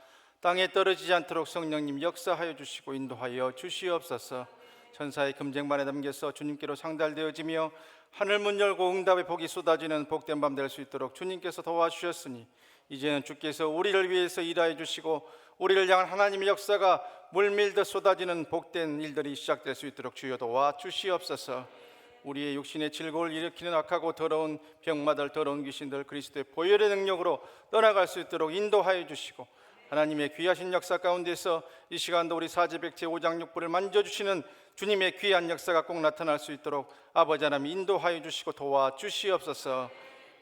땅에 떨어지지 않도록 성령님 역사하여 주시고 인도하여 주시옵소서. 천사의 금쟁반에 담겨서 주님께로 상달되어지며 하늘 문 열고 응답의 복이 쏟아지는 복된 밤 될 수 있도록 주님께서 도와주셨으니 이제는 주께서 우리를 위해서 일하여 주시고 우리를 향한 하나님의 역사가 물밀듯 쏟아지는 복된 일들이 시작될 수 있도록 주여 도와 주시옵소서. 우리의 육신의 질고를 일으키는 악하고 더러운 병마들, 더러운 귀신들 그리스도의 보혈의 능력으로 떠나갈 수 있도록 인도하여 주시고 하나님의 귀하신 역사 가운데서 이 시간도 우리 사제백제 5장 6부를 만져주시는 주님의 귀한 역사가 꼭 나타날 수 있도록 아버지 하나님 인도하여 주시고 도와 주시옵소서.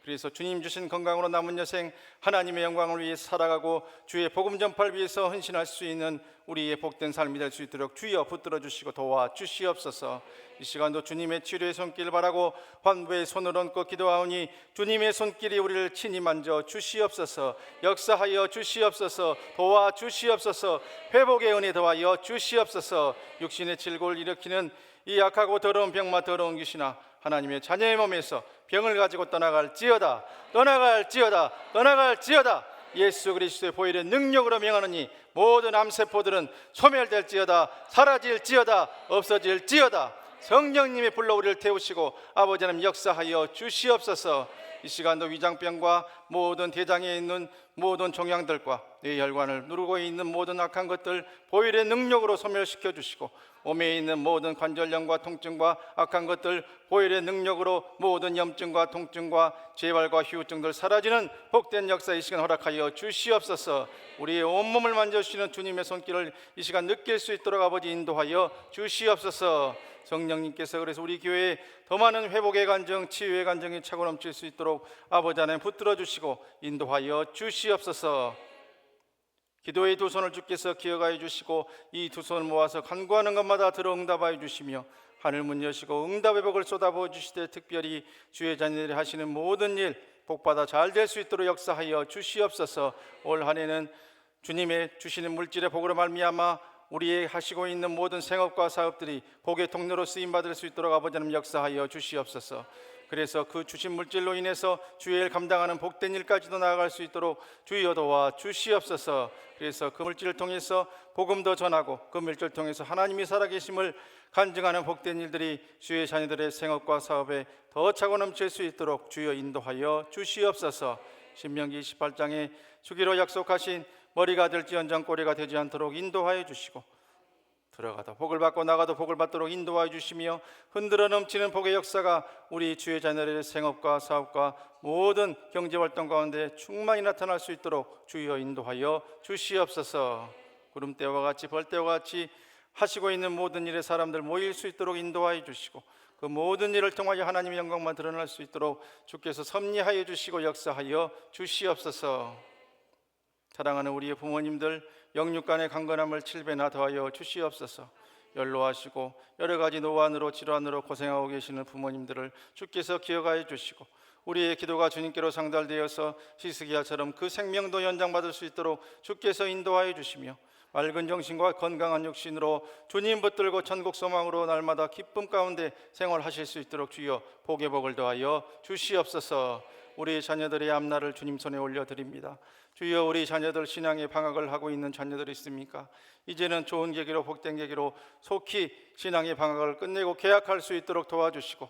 그래서 주님 주신 건강으로 남은 여생 하나님의 영광을 위해 살아가고 주의 복음 전파를 위해서 헌신할 수 있는 우리의 복된 삶이 될 수 있도록 주여 붙들어 주시고 도와 주시옵소서. 이 시간도 주님의 치료의 손길을 바라고 환부의 손을 얹고 기도하오니 주님의 손길이 우리를 친히 만져 주시옵소서. 역사하여 주시옵소서. 도와 주시옵소서. 회복의 은혜 더하여 주시옵소서. 육신의 질고를 일으키는 이 악하고 더러운 병마 더러운 귀신아 하나님의 자녀의 몸에서 병을 가지고 떠나갈지어다 떠나갈지어다 떠나갈지어다. 예수 그리스도의 보혈의 능력으로 명하노니 모든 암세포들은 소멸될지어다 사라질지어다 없어질지어다. 성령님의 불로 우리를 태우시고 아버지 하나님 역사하여 주시옵소서. 이 시간도 위장병과 모든 대장에 있는 모든 종양들과 뇌혈관을 누르고 있는 모든 악한 것들 보혈의 능력으로 소멸시켜 주시고 몸에 있는 모든 관절염과 통증과 악한 것들 보혈의 능력으로 모든 염증과 통증과 재발과 휴증들 사라지는 복된 역사 이 시간 허락하여 주시옵소서. 우리의 온몸을 만져주시는 주님의 손길을 이 시간 느낄 수 있도록 아버지 인도하여 주시옵소서. 성령님께서 그래서 우리 교회에 더 많은 회복의 간증, 치유의 간증이 차고 넘칠 수 있도록 아버지 하나님 붙들어 주시고 인도하여 주시옵소서. 기도의 두 손을 주께서 기억하여 주시고 이 두 손을 모아서 간구하는 것마다 들어 응답하여 주시며 하늘 문 여시고 응답의 복을 쏟아부어 주시되 특별히 주의 자녀들이 하시는 모든 일 복받아 잘 될 수 있도록 역사하여 주시옵소서. 올 한 해는 주님의 주시는 물질의 복으로 말미암아 우리의 하시고 있는 모든 생업과 사업들이 복의 통로로 쓰임 받을 수 있도록 아버지 하나님 역사하여 주시옵소서. 그래서 그 주신 물질로 인해서 주의 일 감당하는 복된 일까지도 나아갈 수 있도록 주여 도와 주시옵소서. 그래서 그 물질을 통해서 복음도 전하고 그 물질을 통해서 하나님이 살아계심을 간증하는 복된 일들이 주의 자녀들의 생업과 사업에 더 차고 넘칠 수 있도록 주여 인도하여 주시옵소서. 신명기 28장에 주기로 약속하신 머리가 될지언정 꼬리가 되지 않도록 인도하여 주시고 들어가도 복을 받고 나가도 복을 받도록 인도하여 주시며 흔들어 넘치는 복의 역사가 우리 주의 자녀들의 생업과 사업과 모든 경제활동 가운데 충만히 나타날 수 있도록 주여 인도하여 주시옵소서. 구름대와 같이 벌대와 같이 하시고 있는 모든 일에 사람들 모일 수 있도록 인도하여 주시고 그 모든 일을 통하여 하나님의 영광만 드러날 수 있도록 주께서 섭리하여 주시고 역사하여 주시옵소서. 사랑하는 우리의 부모님들 영육간의 강건함을 7배나 더하여 주시옵소서. 연로하시고 여러 가지 노안으로 질환으로 고생하고 계시는 부모님들을 주께서 기억하여 주시고 우리의 기도가 주님께로 상달되어서 히스기야처럼 그 생명도 연장받을 수 있도록 주께서 인도하여 주시며 맑은 정신과 건강한 육신으로 주님 붙들고 천국 소망으로 날마다 기쁨 가운데 생활하실 수 있도록 주여 복의 복을 더하여 주시옵소서. 우리 자녀들의 앞날을 주님 손에 올려드립니다. 주여 우리 자녀들 신앙의 방학을 하고 있는 자녀들이 있습니까? 이제는 좋은 계기로 복된 계기로 속히 신앙의 방학을 끝내고 개학할 수 있도록 도와주시고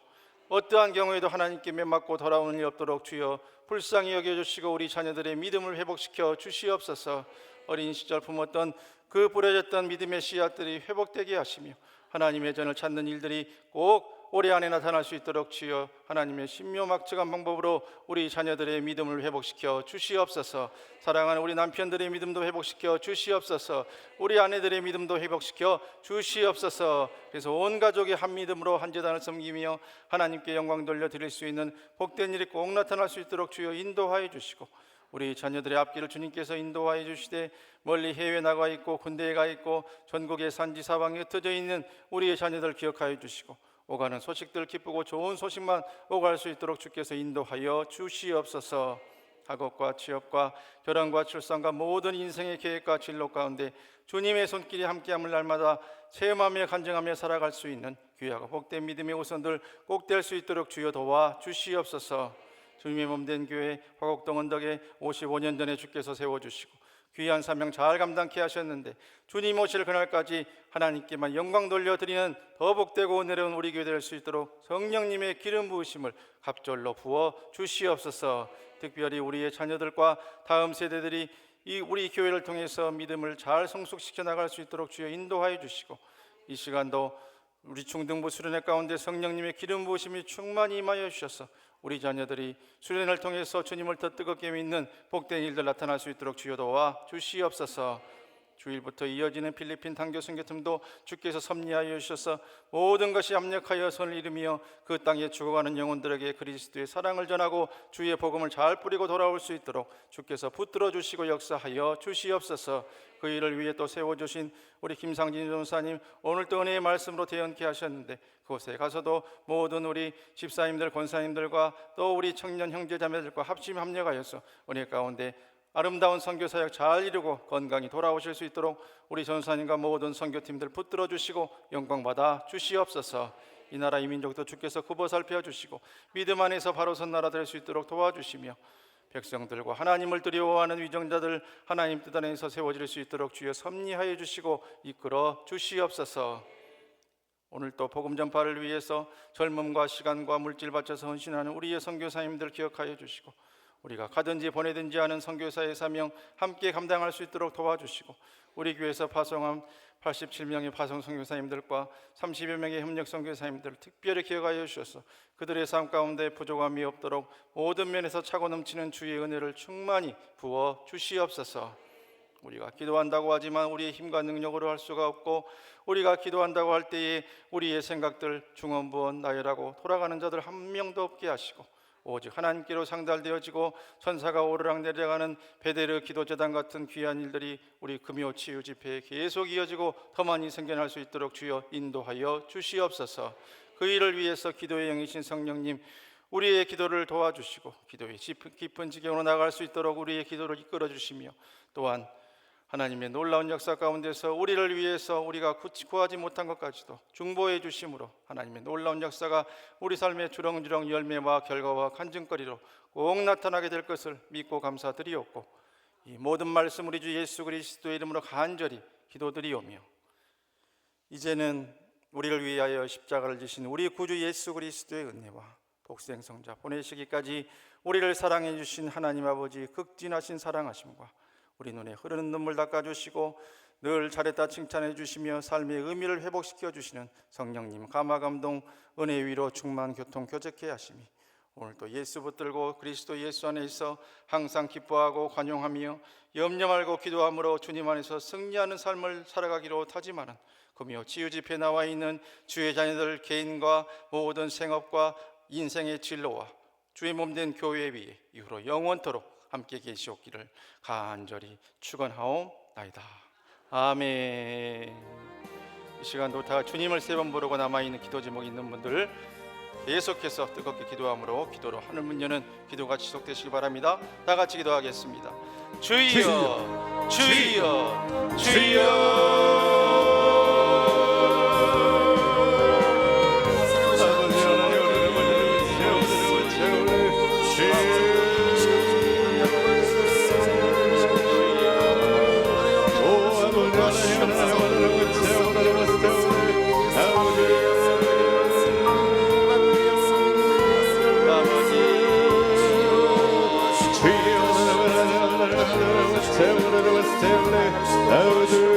어떠한 경우에도 하나님께 맺맞고 돌아오는 일 없도록 주여 불쌍히 여겨주시고 우리 자녀들의 믿음을 회복시켜 주시옵소서. 어린 시절 품었던 그 부러졌던 믿음의 씨앗들이 회복되게 하시며 하나님의 전을 찾는 일들이 꼭 올해 안에 나타날 수 있도록 주여 하나님의 신묘막측한 방법으로 우리 자녀들의 믿음을 회복시켜 주시옵소서. 사랑하는 우리 남편들의 믿음도 회복시켜 주시옵소서. 우리 아내들의 믿음도 회복시켜 주시옵소서. 그래서 온 가족이 한 믿음으로 한 제단을 섬기며 하나님께 영광 돌려드릴 수 있는 복된 일이 꼭 나타날 수 있도록 주여 인도하여 주시고 우리 자녀들의 앞길을 주님께서 인도하여 주시되 멀리 해외에 나가 있고 군대에 가 있고 전국의 산지 사방에 흩어져 있는 우리의 자녀들 기억하여 주시고 오가는 소식들 기쁘고 좋은 소식만 오갈 수 있도록 주께서 인도하여 주시옵소서. 학업과 취업과 결혼과 출산과 모든 인생의 계획과 진로 가운데 주님의 손길이 함께함을 날마다 체험하며 간증하며 살아갈 수 있는 귀하고 복된 믿음의 우선들 꼭 될 수 있도록 주여 도와 주시옵소서. 주님의 몸된 교회 화곡동 언덕에 55년 전에 주께서 세워주시고 귀한 사명 잘 감당케 하셨는데 주님 오실 그날까지 하나님께만 영광 돌려드리는 더 복되고 은혜로운 우리 교회 될 수 있도록 성령님의 기름 부으심을 갑절로 부어 주시옵소서. 특별히 우리의 자녀들과 다음 세대들이 이 우리 교회를 통해서 믿음을 잘 성숙시켜 나갈 수 있도록 주여 인도하여 주시고 이 시간도 우리 중등부 수련회 가운데 성령님의 기름 부으심이 충만히 임하여 주셔서 우리 자녀들이 수련을 통해서 주님을 더 뜨겁게 믿는 복된 일들 나타날 수 있도록 주여 도와 주시옵소서. 주일부터 이어지는 필리핀 단교 선교팀도 주께서 섭리하여 주셔서 모든 것이 합력하여 선을 이루며 그 땅에 죽어가는 영혼들에게 그리스도의 사랑을 전하고 주의 복음을 잘 뿌리고 돌아올 수 있도록 주께서 붙들어 주시고 역사하여 주시옵소서. 그 일을 위해 또 세워주신 우리 김상진 전사님 오늘도 은혜의 말씀으로 대언케 하셨는데 그곳에 가서도 모든 우리 집사님들 권사님들과 또 우리 청년 형제자매들과 합심 합력하여서 은혜 가운데 아름다운 선교 사역 잘 이루고 건강히 돌아오실 수 있도록 우리 전사님과 모든 선교팀들 붙들어 주시고 영광 받아 주시옵소서. 이 나라 이 민족도 주께서 굽어 살펴 주시고 믿음 안에서 바로 선 나라 될 수 있도록 도와주시며 백성들과 하나님을 두려워하는 위정자들 하나님 뜻 안에서 세워질 수 있도록 주여 섭리하여 주시고 이끌어 주시옵소서. 오늘 또 복음 전파를 위해서 젊음과 시간과 물질 바쳐서 헌신하는 우리의 선교사님들 기억하여 주시고 우리가 가든지 보내든지 하는 선교사의 사명 함께 감당할 수 있도록 도와주시고 우리 교회에서 파송한 87명의 파송 선교사님들과 30여 명의 협력 선교사님들을 특별히 기억하여 주셔서 그들의 삶 가운데 부족함이 없도록 모든 면에서 차고 넘치는 주의 은혜를 충만히 부어 주시옵소서. 우리가 기도한다고 하지만 우리의 힘과 능력으로 할 수가 없고 우리가 기도한다고 할 때에 우리의 생각들 중언부언 나열하고 돌아가는 자들 한 명도 없게 하시고 오직 하나님께로 상달되어지고 천사가 오르락내리락하는 베데르 기도제단 같은 귀한 일들이 우리 금요 치유 집회에 계속 이어지고 더 많이 생겨날 수 있도록 주여 인도하여 주시옵소서. 그 일을 위해서 기도의 영이신 성령님, 우리의 기도를 도와주시고 기도의 깊은 지경으로 나갈 수 있도록 우리의 기도를 이끌어 주시며, 또한 하나님의 놀라운 역사 가운데서 우리를 위해서 우리가 구하지 못한 것까지도 중보해 주심으로 하나님의 놀라운 역사가 우리 삶의 주렁주렁 열매와 결과와 간증거리로 꼭 나타나게 될 것을 믿고 감사드리옵고, 이 모든 말씀 우리 주 예수 그리스도의 이름으로 간절히 기도드리오며, 이제는 우리를 위하여 십자가를 지신 우리 구주 예수 그리스도의 은혜와 독생성자 보내시기까지 우리를 사랑해 주신 하나님 아버지 극진하신 사랑하심과 우리 눈에 흐르는 눈물 닦아주시고 늘 잘했다 칭찬해 주시며 삶의 의미를 회복시켜 주시는 성령님 감화감동 은혜 위로 충만 교통 교제케 하심이 오늘도 예수 붙들고 그리스도 예수 안에 있어 항상 기뻐하고 관용하며 염려 말고 기도함으로 주님 안에서 승리하는 삶을 살아가기로 다짐하는 금요 치유 집회에 나와 있는 주의 자녀들 개인과 모든 생업과 인생의 진로와 주의 몸된 교회 위에 이후로 영원토록 함께 계시옵기를 간절히 축원하옵나이다. 아멘. 이 시간도 다 주님을 세 번 부르고 남아있는 기도 제목이 있는 분들 계속해서 뜨겁게 기도함으로 기도로 하늘 문 여는 기도가 지속되시기 바랍니다. 다 같이 기도하겠습니다. 주여 주여 주여. 아버지